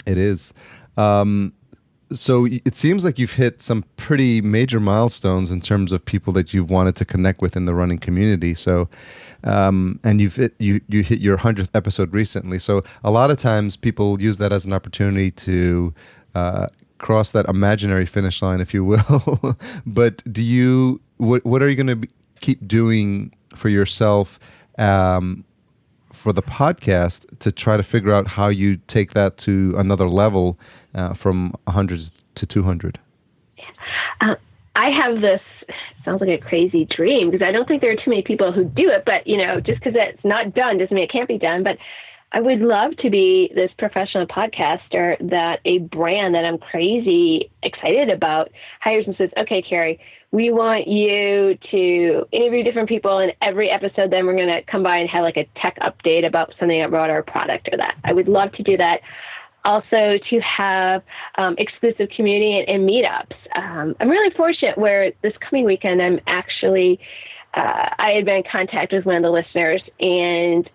It is. So it seems like you've hit some pretty major milestones in terms of people that you've wanted to connect with in the running community. So, and you hit your 100th episode recently. So a lot of times people use that as an opportunity to cross that imaginary finish line, if you will. But what are you going to keep doing for yourself for the podcast to try to figure out how you take that to another level from 100 to 200? I have this, sounds like a crazy dream, because I don't think there are too many people who do it, but just because it's not done doesn't mean it can't be done. But I would love to be this professional podcaster that a brand that I'm crazy excited about hires and says, okay, Kari, we want you to interview different people in every episode. Then we're going to come by and have like a tech update about something about our product or that. I would love to do that. Also to have exclusive community and meetups. I'm really fortunate where this coming weekend I'm actually I had been in contact with one of the listeners, and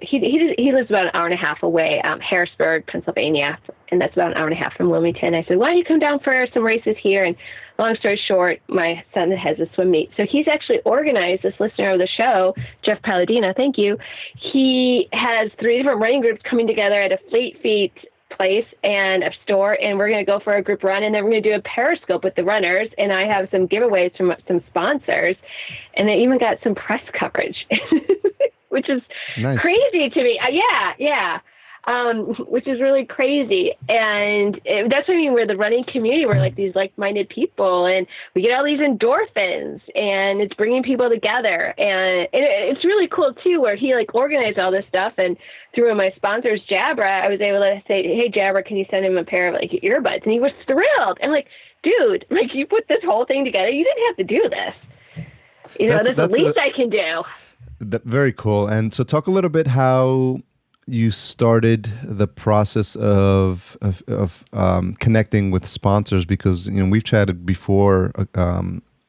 he lives about an hour and a half away, Harrisburg, Pennsylvania, and that's about an hour and a half from Wilmington. I said, why don't you come down for some races here? And long story short, my son has a swim meet. So he's actually organized, this listener of the show, Jeff Palladino, thank you. He has 3 different running groups coming together at a Fleet Feet place and a store, and we're going to go for a group run, and then we're going to do a Periscope with the runners, and I have some giveaways from some sponsors, and they even got some press coverage, which is nice. Crazy to me. Yeah. Which is really crazy. And that's what I mean, we're the running community. We're like these like-minded people, and we get all these endorphins, and it's bringing people together. And it's really cool too, where he like organized all this stuff, and through one of my sponsors, Jabra, I was able to say, hey, Jabra, can you send him a pair of like earbuds? And he was thrilled. I'm like, dude, like you put this whole thing together. You didn't have to do this. That's the least I can do. Very cool. And so talk a little bit how you started the process of connecting with sponsors, because we've chatted before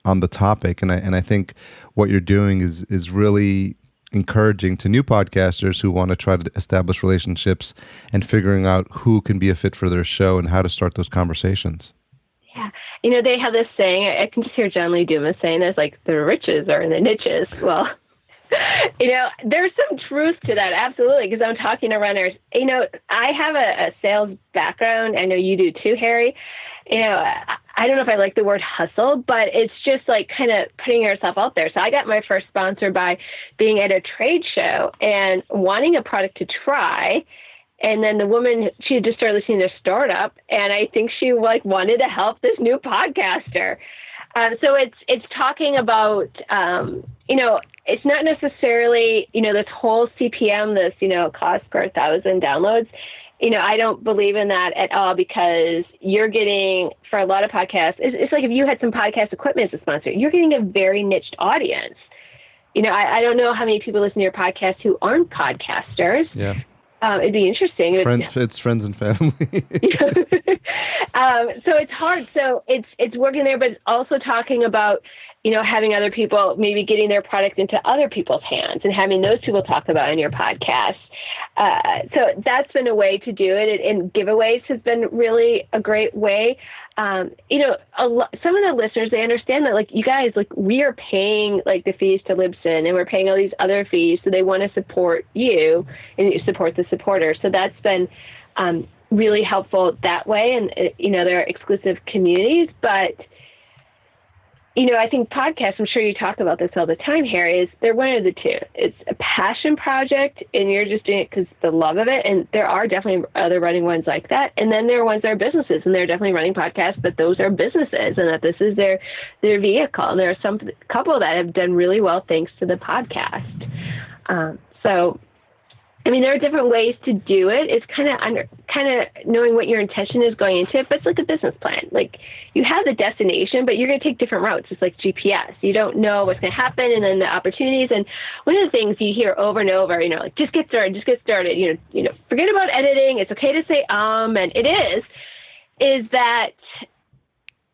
on the topic, and I think what you're doing is really encouraging to new podcasters who want to try to establish relationships and figuring out who can be a fit for their show and how to start those conversations. Yeah. They have this saying, I can just hear John Lee Dumas saying this, like, the riches are in the niches. Well, there's some truth to that. Absolutely. Because I'm talking to runners, I have a sales background. I know you do too, Harry. I don't know if I like the word hustle, but it's just like kind of putting yourself out there. So I got my first sponsor by being at a trade show and wanting a product to try. And then the woman, she had just started listening to startup, and I think she wanted to help this new podcaster. So it's talking about, it's not necessarily, this whole CPM, this, cost per 1,000 downloads. I don't believe in that at all, because you're getting, for a lot of podcasts, it's like if you had some podcast equipment as a sponsor, you're getting a very niched audience. I don't know how many people listen to your podcast who aren't podcasters. Yeah. It'd be interesting. It's friends and family. So it's hard. So it's working there, but it's also talking about, having other people, maybe getting their product into other people's hands and having those people talk about it in your podcast. So that's been a way to do it. And giveaways has been really a great way. Some of the listeners, they understand that, you guys, we are paying the fees to Libsyn, and we're paying all these other fees. So they want to support you and you support the supporter. So that's been really helpful that way. And, there are exclusive communities, but I think podcasts, I'm sure you talk about this all the time, Harry, is they're one of the two. It's a passion project, and you're just doing it because the love of it. And there are definitely other running ones like that. And then there are ones that are businesses, and they're definitely running podcasts, but those are businesses, and that this is their vehicle. And there are some couple that have done really well thanks to the podcast. There are different ways to do it. It's kind of knowing what your intention is going into it, but it's like a business plan. You have the destination, but you're going to take different routes. It's like GPS. You don't know what's going to happen, and then the opportunities. And one of the things you hear over and over, just get started. Forget about editing. It's okay to say and it is that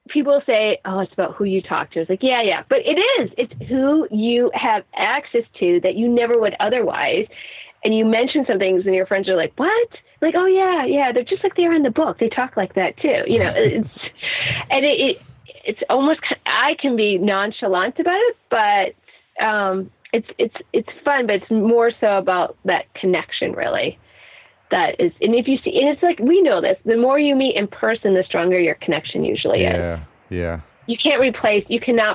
people say, oh, it's about who you talk to. It's like, yeah, but it is. It's who you have access to that you never would otherwise. And you mention some things, and your friends are like, what? Oh, yeah, they're just like they are in the book. They talk like that, too. It's almost, I can be nonchalant about it, but it's fun, but it's more so about that connection, really. That is, and if you see, and it's like, we know this, the more you meet in person, the stronger your connection usually is. Yeah. You cannot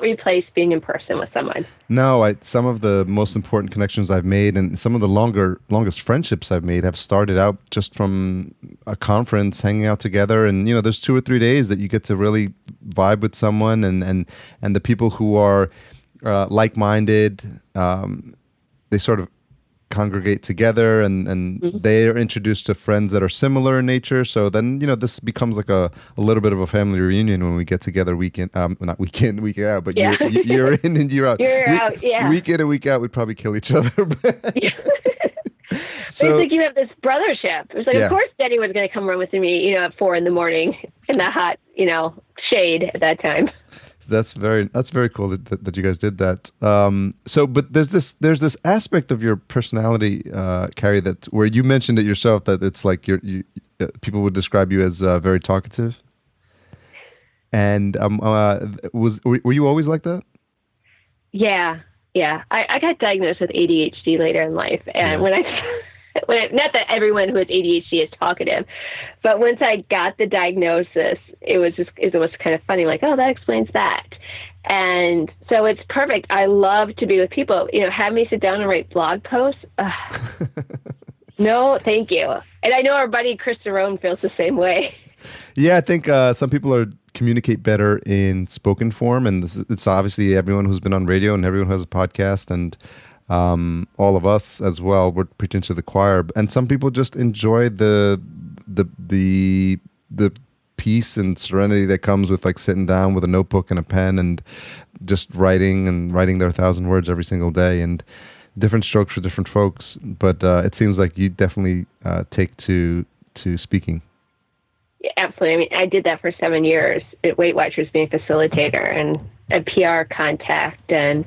replace being in person with someone. No, some of the most important connections I've made, and some of the longest friendships I've made, have started out just from a conference, hanging out together. And there's 2 or 3 days that you get to really vibe with someone, and the people who are like-minded, they sort of congregate together, and they are introduced to friends that are similar in nature. So then, this becomes like a little bit of a family reunion when we get together week in, not weekend, week out, but yeah. year in and year out. Out, yeah. Week in and week out, we'd probably kill each other. So it's like you have this brothership. It's like, Of course, Daddy was going to come run with me, at 4 a.m. in the hot, shade at that time. That's very cool that you guys did that. But there's this aspect of your personality, Kari, that where you mentioned it yourself, that it's like people would describe you as very talkative. And were you always like that? Yeah. I got diagnosed with ADHD later in life, and when I not that everyone who has ADHD is talkative, but once I got the diagnosis, it was kind of funny, like, oh, that explains that. And so it's perfect. I love to be with people. Have me sit down and write blog posts. No, thank you. And I know our buddy Chris Cerrone feels the same way. Yeah, I think some people communicate better in spoken form, and it's obviously everyone who's been on radio and everyone who has a podcast, and all of us as well, we're preaching to the choir. And some people just enjoy the peace and serenity that comes with sitting down with a notebook and a pen and just writing their 1,000 words every single day. And different strokes for different folks. But it seems like you definitely take to speaking. Yeah, absolutely. I mean, I did that for 7 years at Weight Watchers, being a facilitator and a PR contact. And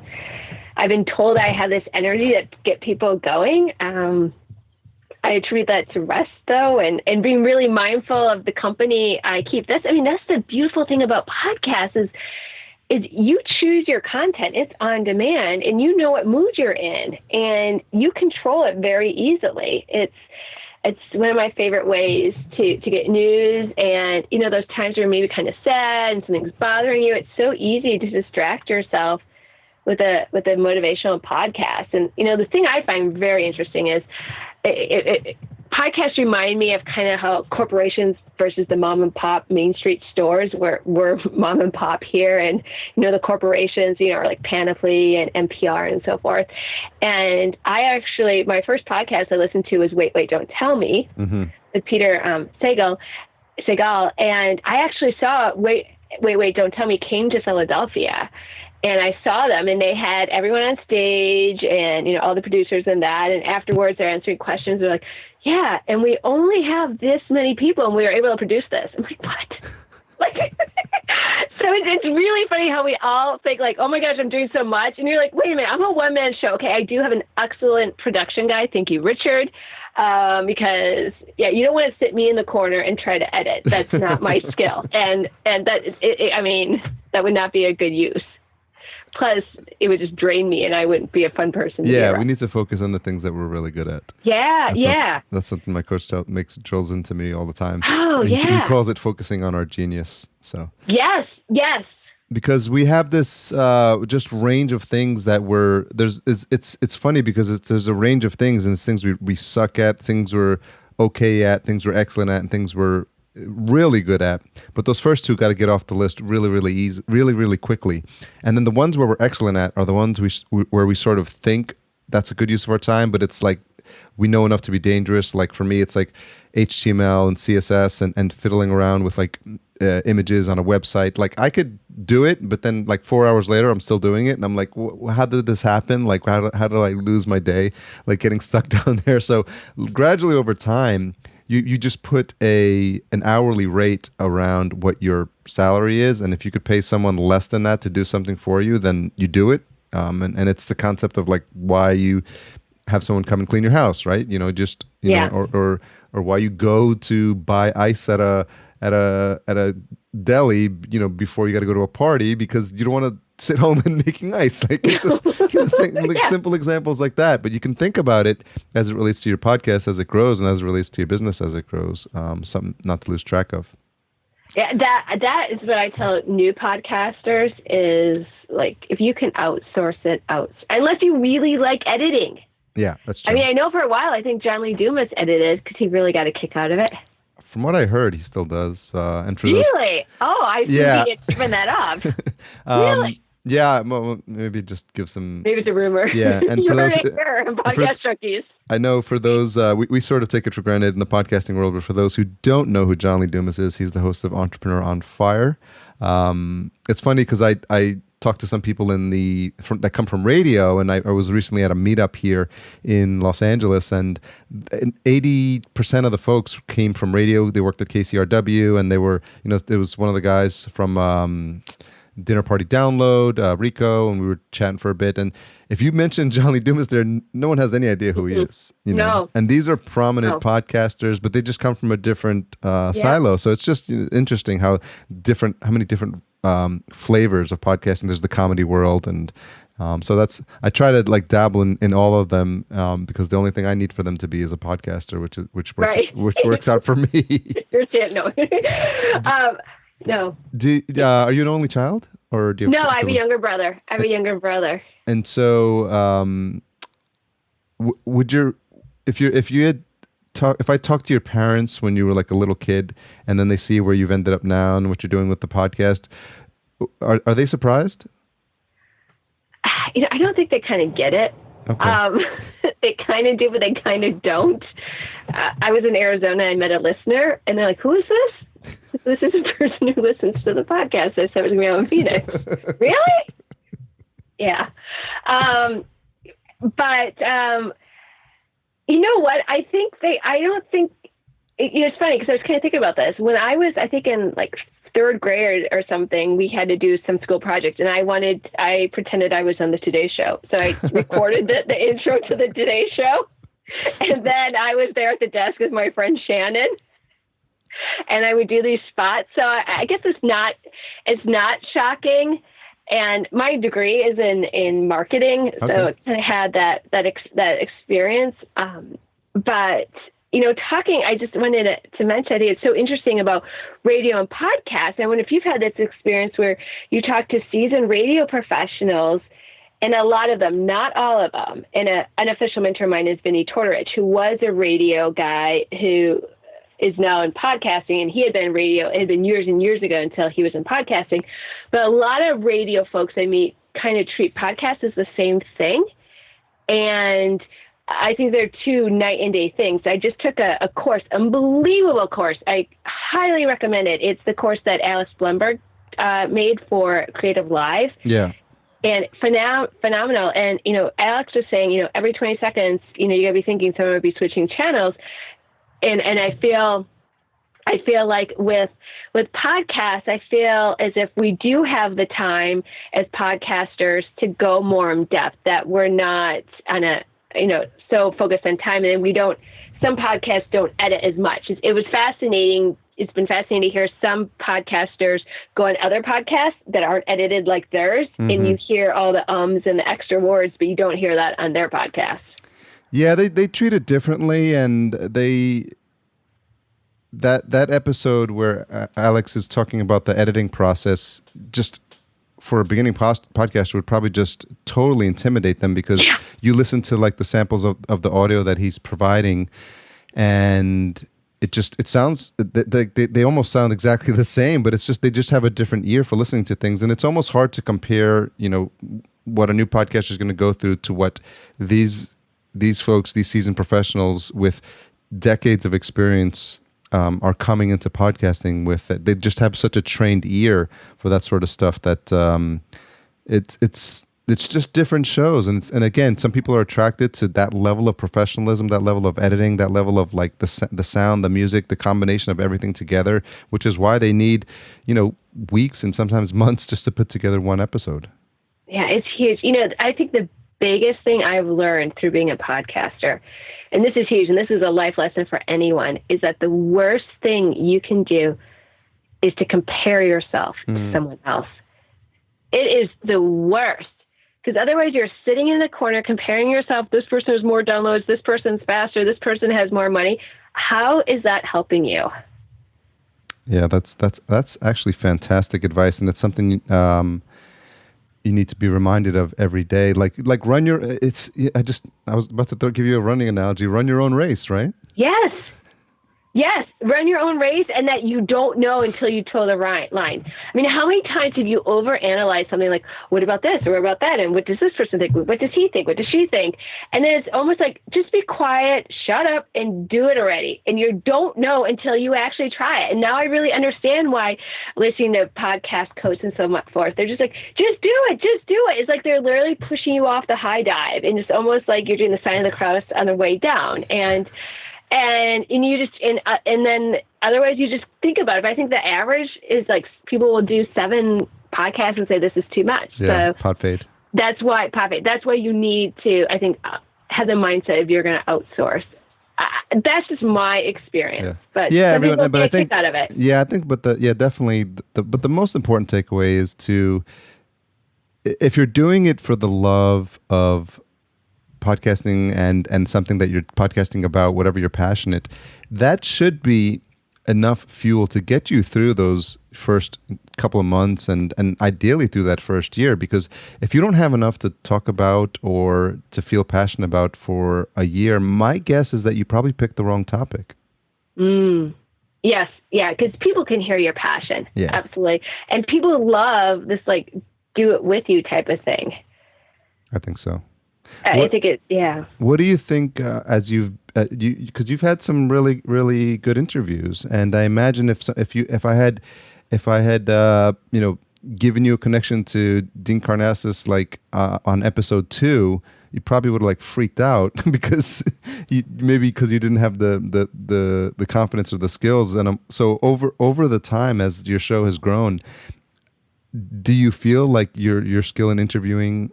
I've been told I have this energy that get people going. I attribute that to rest, though, and being really mindful of the company I keep. That's the beautiful thing about podcasts is you choose your content. It's on demand, and you know what mood you're in, and you control it very easily. It's one of my favorite ways to get news, and those times where you're maybe kind of sad and something's bothering you. It's so easy to distract yourself with a motivational podcast. And the thing I find very interesting is podcasts remind me of kind of how corporations versus the mom and pop Main Street stores we're mom and pop here, and the corporations are like Panoply and NPR and so forth. And my first podcast I listened to was Wait, Don't Tell Me with Peter Sagal, and I actually saw Wait, Don't Tell Me came to Philadelphia. And I saw them, and they had everyone on stage and, all the producers and that. And afterwards, they're answering questions. They're like, yeah, and we only have this many people, and we were able to produce this. I'm like, what? So it's really funny how we all think like, oh, my gosh, I'm doing so much. And you're like, wait a minute, I'm a one-man show. Okay, I do have an excellent production guy. Thank you, Richard. Because, you don't want to sit me in the corner and try to edit. That's not my skill. And that would not be a good use. Plus, it would just drain me, and I wouldn't be a fun person. Yeah, we need to focus on the things that we're really good at. That's something my coach drills into me all the time. Oh, he calls it focusing on our genius. So yes. Because we have this just range of things that it's funny because there's a range of things, and it's things we suck at, things we're okay at, things we're excellent at, and things we're really good at. But those first two got to get off the list really, really easy, really, really quickly. And then the ones where we're excellent at are the ones where we sort of think that's a good use of our time, but it's like we know enough to be dangerous. Like for me, it's like HTML and CSS and fiddling around with like images on a website. Like I could do it, but then like 4 hours later, I'm still doing it. And I'm like, how did this happen? Like, how did I lose my day? Like getting stuck down there. So gradually over time, you just put an hourly rate around what your salary is, and if you could pay someone less than that to do something for you, then you do it. And it's the concept of like why you have someone come and clean your house, right? Or why you go to buy ice at a deli, before you got to go to a party because you don't want to sit home and making ice. Like it's just simple examples like that. But you can think about it as it relates to your podcast as it grows, and as it relates to your business as it grows. Something not to lose track of. Yeah, that is what I tell new podcasters is like if you can outsource it out, unless you really like editing. Yeah, that's true. I mean, I know for a while I think John Lee Dumas edited because he really got a kick out of it. From what I heard, he still does. And for really? I see he had given that up. Really? Yeah, well, maybe just give some. Maybe it's a rumor. Yeah, and for those podcast junkies. I know for those we sort of take it for granted in the podcasting world, but for those who don't know who John Lee Dumas is, he's the host of Entrepreneur on Fire. It's funny because I talked to some people that come from radio, and I was recently at a meetup here in Los Angeles, and 80% of the folks came from radio. They worked at KCRW, and they were, it was one of the guys from Dinner Party Download, Rico, and we were chatting for a bit. And if you mention John Lee Dumas there, no one has any idea who he is. No. And these are prominent podcasters, but they just come from a different silo. So it's just interesting how many different flavors of podcasting. There's the comedy world, and so I try to like dabble in all of them because the only thing I need for them to be is a podcaster, which works out for me. No. Are you an only child, or do you have I have a younger brother. And so, if I talked to your parents when you were like a little kid, and then they see where you've ended up now and what you're doing with the podcast, are they surprised? I don't think they kind of get it. Okay. They kind of do, but they kind of don't. I was in Arizona. I met a listener, and they're like, "Who is this?" This is a person who listens to the podcast. I said it was going to be out in Phoenix. Really? Yeah. But you know what? I don't think, it's funny because I was kind of thinking about this. When I was, I think in like third grade or something, we had to do some school project, and I pretended I was on the Today Show. So I recorded the intro to the Today Show. And then I was there at the desk with my friend Shannon, and I would do these spots. So I guess it's not shocking. And my degree is in marketing, so I had that experience. But talking, I just wanted to mention, I think it's so interesting about radio and podcasts. I wonder if you've had this experience where you talk to seasoned radio professionals, and a lot of them, not all of them. And an unofficial mentor of mine is Vinny Tortorich, who was a radio guy who is now in podcasting, and he had been radio. It had been years and years ago until he was in podcasting. But a lot of radio folks I meet kind of treat podcasts as the same thing. And I think they're two night and day things. I just took a course, unbelievable course. I highly recommend it. It's the course that Alex Blumberg made for Creative Live. Yeah. And phenomenal. And, Alex was saying, every 20 seconds, you got to be thinking someone would be switching channels. And I feel like with podcasts, I feel as if we do have the time as podcasters to go more in depth, that we're not so focused on time, and some podcasts don't edit as much. It was fascinating. It's been fascinating to hear some podcasters go on other podcasts that aren't edited like theirs, and you hear all the ums and the extra words, but you don't hear that on their podcast. Yeah, they treat it differently, and that episode where Alex is talking about the editing process, just for a beginning podcaster would probably just totally intimidate them, because you listen to like the samples of the audio that he's providing, and it sounds, they almost sound exactly the same, but it's just, they just have a different ear for listening to things. And it's almost hard to compare, what a new podcaster is going to go through to what these folks, these seasoned professionals with decades of experience are coming into podcasting with. They just have such a trained ear for that sort of stuff that it's just different shows. And again, some people are attracted to that level of professionalism, that level of editing, that level of like the sound, the music, the combination of everything together, which is why they need, weeks and sometimes months just to put together one episode. Yeah, it's huge. I think the biggest thing I've learned through being a podcaster, and this is huge, and this is a life lesson for anyone, is that the worst thing you can do is to compare yourself to someone else. It is the worst. Because otherwise you're sitting in the corner comparing yourself. This person has more downloads. This person's faster. This person has more money. How is that helping you? Yeah, that's actually fantastic advice, and that's something you need to be reminded of every day. Like run your. I was about to give you a running analogy. Run your own race, right? Yes. Yes, run your own race, and that you don't know until you toe the line. I mean, how many times have you overanalyzed something like, what about this or what about that? And what does this person think? What does he think? What does she think? And then it's almost like, just be quiet, shut up, and do it already. And you don't know until you actually try it. And now I really understand why listening to podcast coaches and so much forth, they're just like, just do it. It's like they're literally pushing you off the high dive. And it's almost like you're doing the sign of the cross on the way down. And you just and then otherwise you just think about it. But I think the average is like people will do 7 podcasts and say this is too much. Yeah, so pod fade. That's why you need to, I think, have the mindset if you're going to outsource. That's just my experience. Yeah. But everyone. But I think out of it. Yeah, I think. But definitely. But the most important takeaway is to, if you're doing it for the love of podcasting and something that you're podcasting about, whatever you're passionate, that should be enough fuel to get you through those first couple of months and ideally through that first year. Because if you don't have enough to talk about or to feel passionate about for a year, my guess is that you probably picked the wrong topic. Yes. Yeah. Because people can hear your passion. Yeah. Absolutely. And people love this, like, do it with you type of thing. I think so. I think it, yeah. What do you think as because you've had some really, really good interviews, and I imagine if I had given you a connection to Dean Karnazes like on episode 2, you probably would have like freaked out because maybe because you didn't have the confidence or the skills. And so over the time as your show has grown, do you feel like your skill in interviewing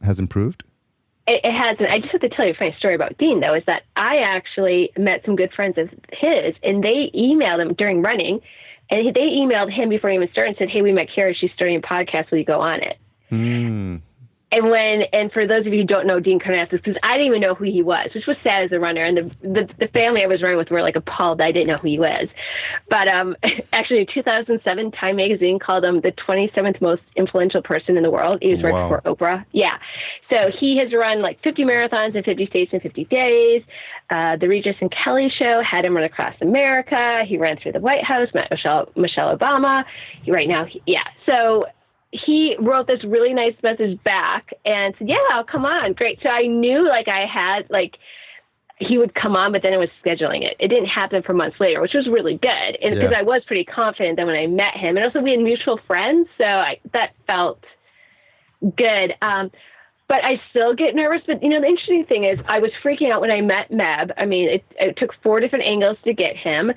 has improved? It hasn't. I just have to tell you a funny story about Dean, though, is that I actually met some good friends of his, and they emailed him during running, and they emailed him before he even started and said, "Hey, we met Kari. She's starting a podcast. Will you go on it?" Mm. And for those of you who don't know Dean Karnazes, because I didn't even know who he was, which was sad as a runner, and the family I was running with were like appalled that I didn't know who he was. But actually, in 2007, Time magazine called him the 27th most influential person in the world. He was right before Oprah. Yeah. So he has run like 50 marathons in 50 states in 50 days. The Regis and Kelly show had him run across America. He ran through the White House, met Michelle Obama. So he wrote this really nice message back and said, "Yeah, I'll come on." Great. So I knew he would come on, but then it was scheduling it. It didn't happen for months later, which was really good. And because I was pretty confident that when I met him, and also we had mutual friends. So that felt good. But I still get nervous. But, the interesting thing is I was freaking out when I met Meb. I mean, it took 4 different angles to get him.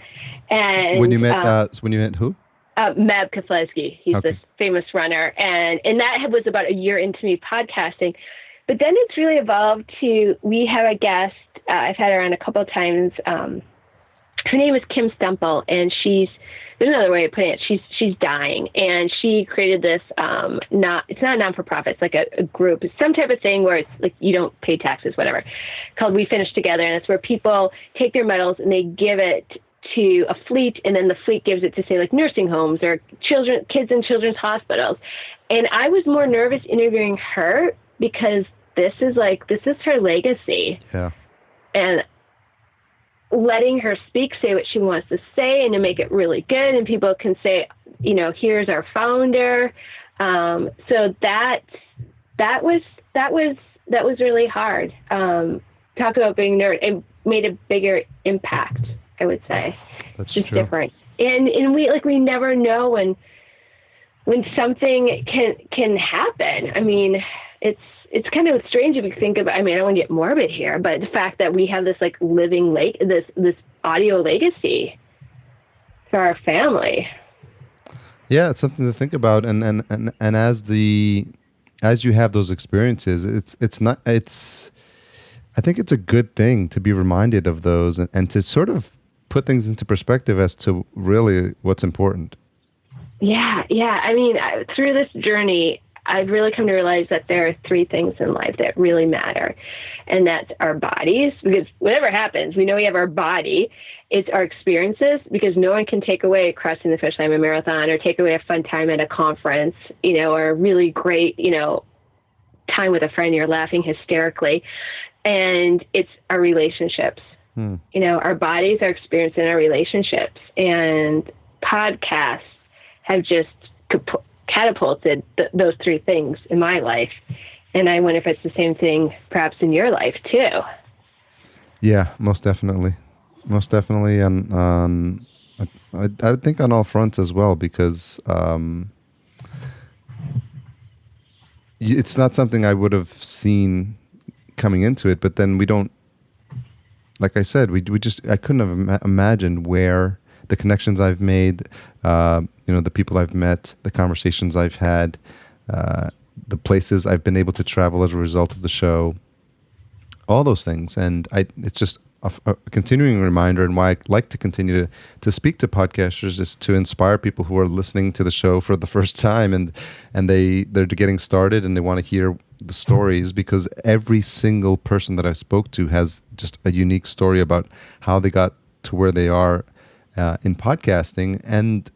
And when you met who? Meb Keflezighi. He's this famous runner. And that was about a year into me podcasting. But then it's really evolved to, we have a guest, I've had her on a couple of times. Her name is Kim Stemple, and there's another way of putting it, she's dying. And she created this, it's not a non-for-profit, it's like a group. It's some type of thing where it's like you don't pay taxes, whatever, called We Finish Together. And it's where people take their medals and they give it to a fleet, and then the fleet gives it to, say, like nursing homes or kids in children's hospitals. And I was more nervous interviewing her because this is her legacy. Yeah. And letting her speak, say what she wants to say, and to make it really good, and people can say, here's our founder. So that was really hard. Talk about being nervous. It made a bigger impact, I would say. That's just true. Different. And we never know when something can happen. I mean, it's kind of strange if you think about, I don't want to get morbid here, but the fact that we have this like living this audio legacy for our family. Yeah, it's something to think about. And as you have those experiences, I think it's a good thing to be reminded of those and to sort of put things into perspective as to really what's important. Yeah. Through this journey, I've really come to realize that there are 3 things in life that really matter. And that's our bodies, because whatever happens, we know we have our body. It's our experiences, because no one can take away crossing the finish line of a marathon or take away a fun time at a conference, or a really great, time with a friend. You're laughing hysterically. And it's our relationships. Our bodies, our experience, and our relationships. And podcasts have just catapulted those 3 things in my life. And I wonder if it's the same thing perhaps in your life too. Yeah, most definitely. And I think on all fronts as well, because it's not something I would have seen coming into it, but then we don't, like I said, I couldn't have imagined where the connections I've made, the people I've met, the conversations I've had, the places I've been able to travel as a result of the show, all those things. And it's just a continuing reminder, and why I like to continue to speak to podcasters, is to inspire people who are listening to the show for the first time, and they're getting started and they want to hear the stories, because every single person that I spoke to has just a unique story about how they got to where they are in podcasting, and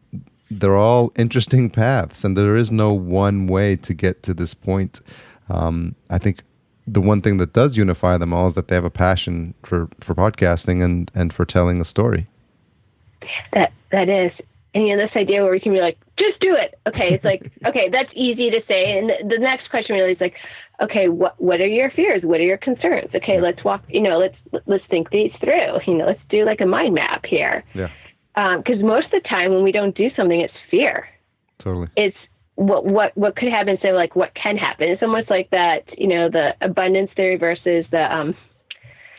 they're all interesting paths, and there is no one way to get to this point. I think the one thing that does unify them all is that they have a passion for podcasting and for telling a story. That is. And this idea where we can be like, just do it. Okay. It's like, okay, that's easy to say. And the next question really is like, okay, what are your fears? What are your concerns? Okay, let's walk, let's think these through. Let's do like a mind map here. Yeah. Because most of the time when we don't do something, it's fear. Totally. It's what could happen instead of like what can happen. It's almost like that, the abundance theory versus the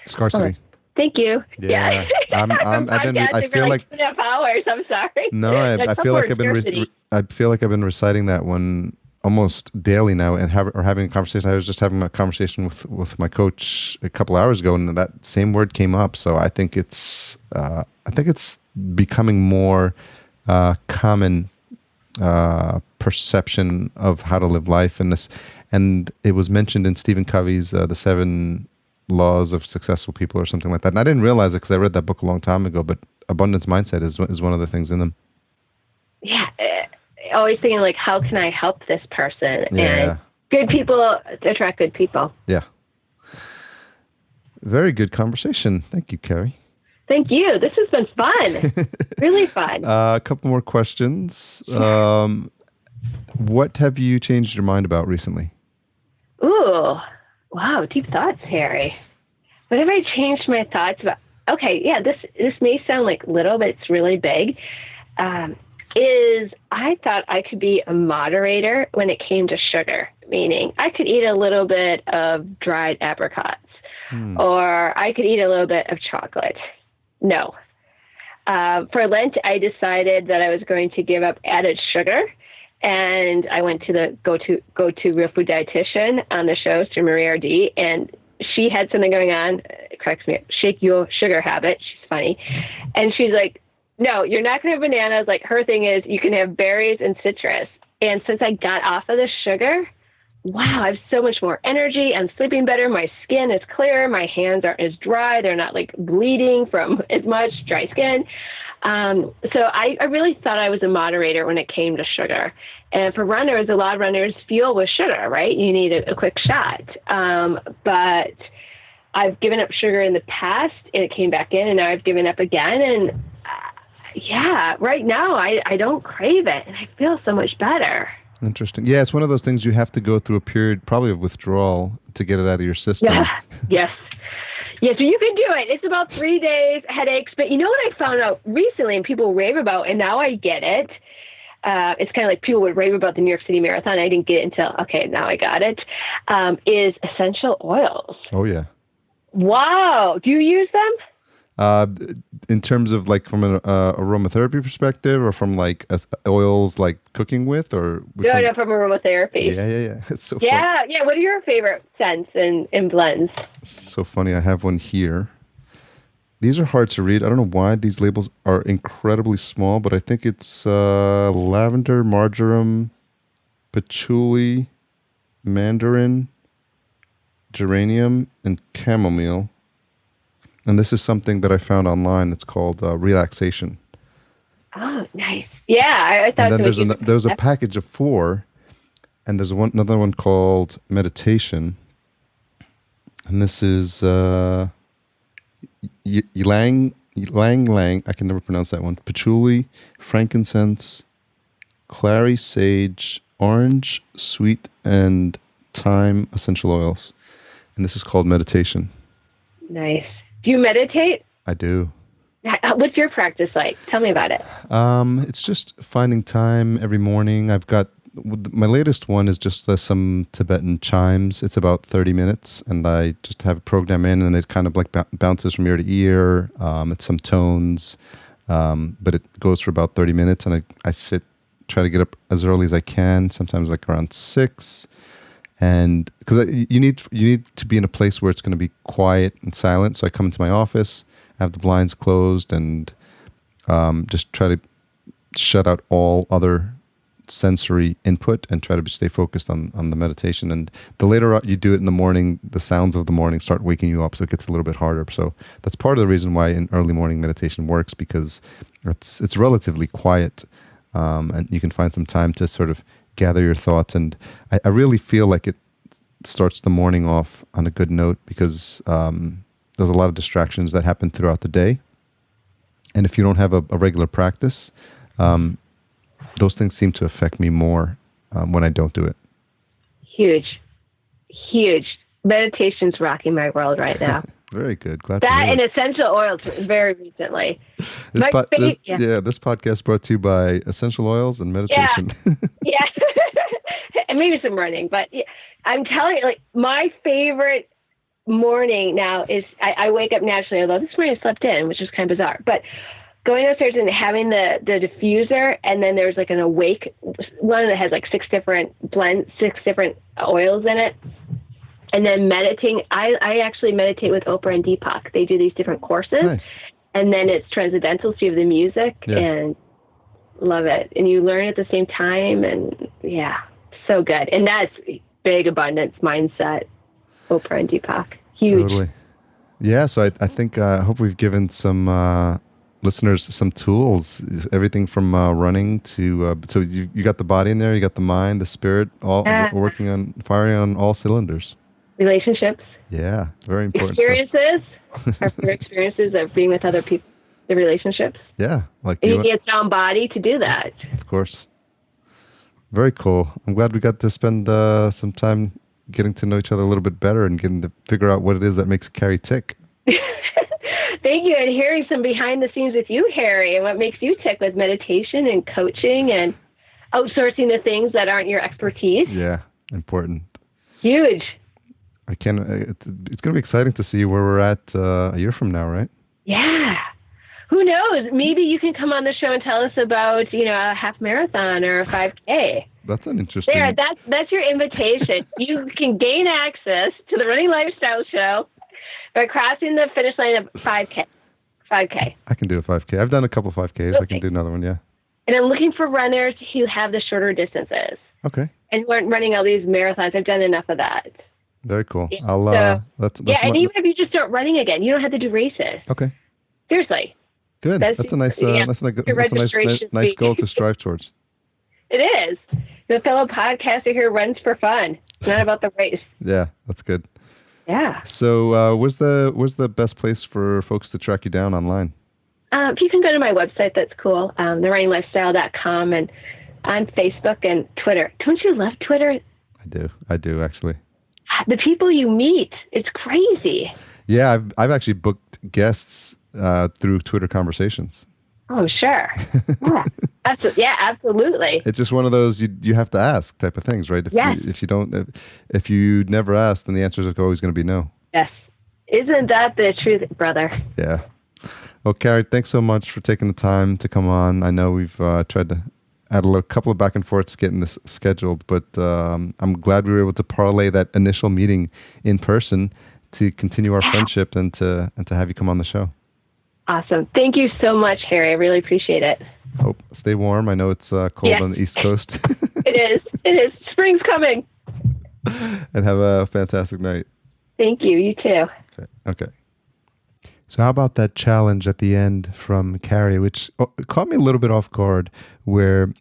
scarcity. Thank you. Yeah. I feel like 2.5 hours. I'm sorry. No, I feel like I've been reciting that one almost daily now, and having a conversation. I was just having a conversation with my coach a couple hours ago, and that same word came up. So I think it's becoming more common perception of how to live life, and it was mentioned in Stephen Covey's The 7 Laws of Successful People or something like that. And I didn't realize it because I read that book a long time ago, but abundance mindset is one of the things in them. Yeah. Always thinking like, how can I help this person? Yeah. And good people attract good people. Yeah. Very good conversation. Thank you, Kari. Thank you. This has been fun. Really fun. A couple more questions. What have you changed your mind about recently? Ooh. Wow, deep thoughts, Harry. What have I changed my thoughts about? Okay, yeah, this may sound like little, but it's really big. Is I thought I could be a moderator when it came to sugar, meaning I could eat a little bit of dried apricots, or I could eat a little bit of chocolate. No. For Lent, I decided that I was going to give up added sugar. And I went to the go to real food dietitian on the show, Sir Marie RD, and she had something going on. It cracks me up. Shake your sugar habit. She's funny. And she's like, no, you're not going to have bananas. Like, her thing is you can have berries and citrus. And since I got off of the sugar, wow, I have so much more energy. I'm sleeping better. My skin is clearer. My hands aren't as dry. They're not like bleeding from as much dry skin. So I really thought I was a moderator when it came to sugar. And for runners, a lot of runners fuel with sugar, right? You need a quick shot. But I've given up sugar in the past, and it came back in, and now I've given up again. And right now I don't crave it, and I feel so much better. Interesting. Yeah, it's one of those things you have to go through a period probably of withdrawal to get it out of your system. Yeah. Yes. Yeah, so you can do it. It's about 3 days, headaches. But you know what I found out recently and people rave about, and now I get it. It's kind of like people would rave about the New York City Marathon. I didn't get it until, okay, now I got it, is essential oils. Oh, yeah. Wow. Do you use them? In terms of like from an aromatherapy perspective, or from like oils like cooking with, or no, from aromatherapy. Yeah. It's so fun. Yeah. What are your favorite scents and blends? It's so funny. I have one here. These are hard to read. I don't know why these labels are incredibly small, but I think it's lavender, marjoram, patchouli, mandarin, geranium, and chamomile. And this is something that I found online. It's called relaxation. Oh, nice. Yeah, I thought. And then there's a package of 4, and there's another one called meditation. And this is ylang. I can never pronounce that one. Patchouli, frankincense, clary sage, orange, sweet, and thyme essential oils. And this is called meditation. Nice. Do you meditate? I do. What's your practice like? Tell me about it. It's just finding time every morning. I've got my latest one is just some Tibetan chimes. It's about 30 minutes, and I just have a program in, and it kind of like bounces from ear to ear. It's some tones, but it goes for about 30 minutes, and I try to get up as early as I can. Sometimes like around 6. And because you need to be in a place where it's going to be quiet and silent. So I come into my office, have the blinds closed, and just try to shut out all other sensory input and try to stay focused on the meditation. And the later you do it in the morning, the sounds of the morning start waking you up, so it gets a little bit harder. So that's part of the reason why an early morning meditation works, because it's relatively quiet, and you can find some time to sort of gather your thoughts. And I really feel like it starts the morning off on a good note, because there's a lot of distractions that happen throughout the day. And if you don't have a regular practice, those things seem to affect me more when I don't do it. Huge. Meditation's rocking my world right now. Very good. Glad that to hear and essential oils very recently. This podcast brought to you by essential oils and meditation. Yeah. and maybe some running. But I'm telling you, like, my favorite morning now is I wake up naturally, although this morning I slept in, which is kind of bizarre. But going upstairs and having the diffuser, and then there's like an awake one that has like 6 different oils in it. And then meditating. I actually meditate with Oprah and Deepak. They do these different courses. Nice. And then it's transcendental, so you have the music and love it. And you learn at the same time, and so good. And that's big abundance mindset, Oprah and Deepak. Huge. Totally. Yeah, so I think, I hope we've given some listeners some tools, everything from running to, so you got the body in there, you got the mind, the spirit, all firing on all cylinders. Relationships. Yeah, very important experiences. Our experiences of being with other people, the relationships. Yeah. Like you get sound body to do that. Of course. Very cool. I'm glad we got to spend some time getting to know each other a little bit better and getting to figure out what it is that makes Kari tick. Thank you. And hearing some behind the scenes with you, Harry, and what makes you tick with meditation and coaching and outsourcing the things that aren't your expertise. Yeah, important. Huge. It's going to be exciting to see where we're at a year from now, right? Yeah. Who knows? Maybe you can come on the show and tell us about, a half marathon or a 5K. That's an interesting... There, that's your invitation. You can gain access to the Running Lifestyle Show by crossing the finish line of 5K. I can do a 5K. I've done a couple 5Ks. Okay. I can do another one, yeah. And I'm looking for runners who have the shorter distances. Okay. And who aren't running all these marathons. I've done enough of that. Very cool. Yeah. I'll and even if you just start running again, you don't have to do races. Okay. Seriously. Good. That's a nice nice goal to strive towards. It is. The fellow podcaster here runs for fun. It's not about the race. Yeah, that's good. Yeah. So, where's the best place for folks to track you down online? You can go to my website. That's cool. TheRunningLifestyle.com, and on Facebook and Twitter. Don't you love Twitter? I do actually. The people you meet, it's crazy. Yeah, I've actually booked guests through Twitter conversations. Oh, sure. Yeah, absolutely. It's just one of those you have to ask type of things, right? If you never ask, then the answer is always going to be no. Yes. Isn't that the truth, brother? Yeah. Well, Kari, thanks so much for taking the time to come on. I know we've tried to add a couple of back and forths getting this scheduled, but I'm glad we were able to parlay that initial meeting in person to continue our friendship and to have you come on the show. Awesome. Thank you so much, Harry. I really appreciate it. Hope stay warm. I know it's cold on the East Coast. It is. Spring's coming. And have a fantastic night. Thank you. You too. Okay. So how about that challenge at the end from Kari, which caught me a little bit off guard, where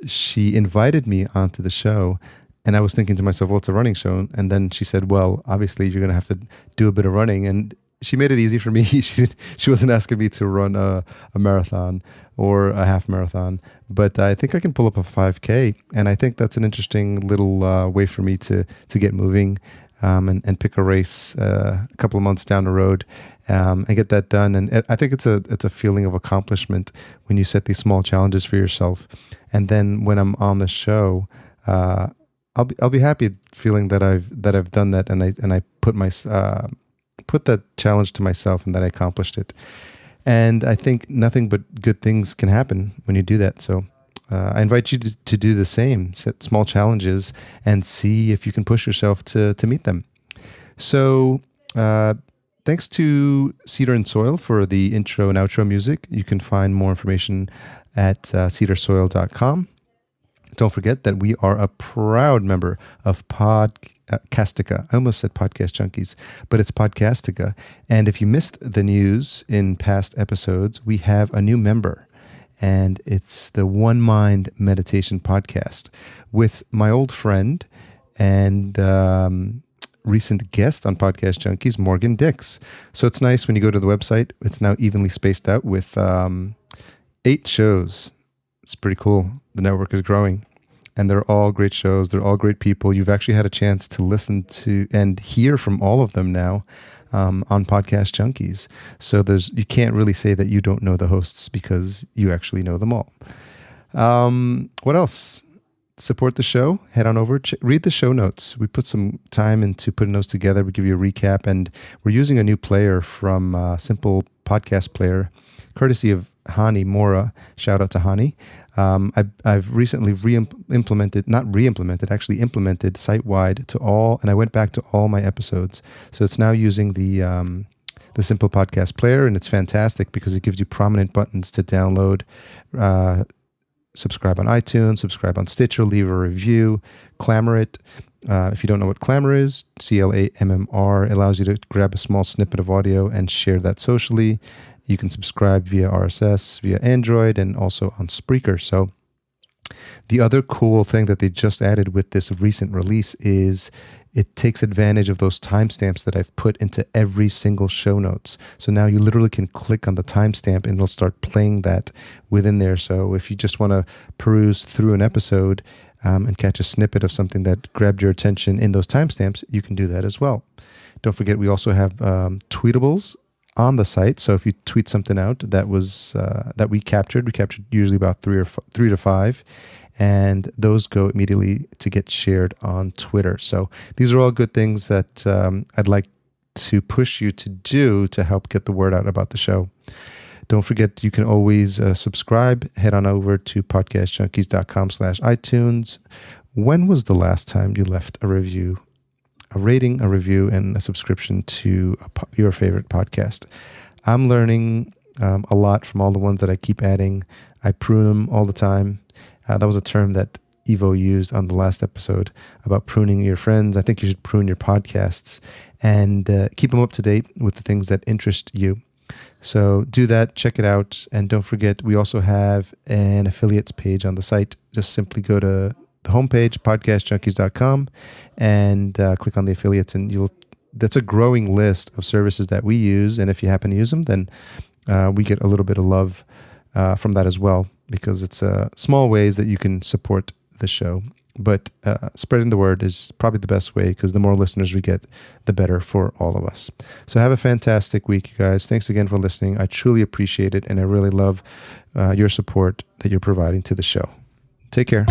she invited me onto the show, and I was thinking to myself, well, it's a running show. And then she said, well, obviously you're going to have to do a bit of running. And she made it easy for me. She wasn't asking me to run a marathon or a half marathon, but I think I can pull up a 5K. And I think that's an interesting little way for me to get moving and pick a race a couple of months down the road and get that done. And I think it's a feeling of accomplishment when you set these small challenges for yourself. And then when I'm on the show, I'll be happy feeling that I've done that, and I put that challenge to myself and that I accomplished it. And I think nothing but good things can happen when you do that. So I invite you to do the same, set small challenges and see if you can push yourself to meet them. So thanks to Cedar and Soil for the intro and outro music. You can find more information at cedarsoil.com. Don't forget that we are a proud member of Podcastica. I almost said Podcast Junkies, but it's Podcastica. And if you missed the news in past episodes, we have a new member, and it's the One Mind Meditation Podcast with my old friend and recent guest on Podcast Junkies, Morgan Dix. So it's nice when you go to the website. It's now evenly spaced out with 8 shows. It's pretty cool. The network is growing, and they're all great shows. They're all great people. You've actually had a chance to listen to and hear from all of them now on Podcast Junkies. So you can't really say that you don't know the hosts because you actually know them all. What else? support the show, head on over, read the show notes. We put some time into putting those together. We give you a recap, and we're using a new player from Simple Podcast Player, courtesy of Hani Mora. Shout out to Hani. I've recently implemented site-wide to all, and I went back to all my episodes. So it's now using the Simple Podcast Player, and it's fantastic because it gives you prominent buttons to download, subscribe on iTunes, subscribe on Stitcher, leave a review, Clamor it. If you don't know what Clamor is, CLAMMR allows you to grab a small snippet of audio and share that socially. You can subscribe via RSS, via Android, and also on Spreaker. So the other cool thing that they just added with this recent release is it takes advantage of those timestamps that I've put into every single show notes. So now you literally can click on the timestamp and it'll start playing that within there. So if you just want to peruse through an episode and catch a snippet of something that grabbed your attention in those timestamps, you can do that as well. Don't forget, we also have tweetables on the site. So if you tweet something out that was that we captured usually about three to five, and those go immediately to get shared on Twitter. So these are all good things that I'd like to push you to do to help get the word out about the show. Don't forget, you can always subscribe. Head on over to podcastjunkies.com/iTunes. When was the last time you left a review, a rating, a review, and a subscription to your favorite podcast? I'm learning a lot from all the ones that I keep adding. I prune them all the time. That was a term that Evo used on the last episode about pruning your friends. I think you should prune your podcasts and keep them up to date with the things that interest you. So do that, check it out. And don't forget, we also have an affiliates page on the site. Just simply go to the homepage, podcastjunkies.com, and click on the affiliates, and that's a growing list of services that we use. And if you happen to use them, then we get a little bit of love from that as well, because it's small ways that you can support the show. But spreading the word is probably the best way, because the more listeners we get, the better for all of us. So have a fantastic week, you guys. Thanks again for listening. I truly appreciate it, and I really love your support that you're providing to the show. Take care.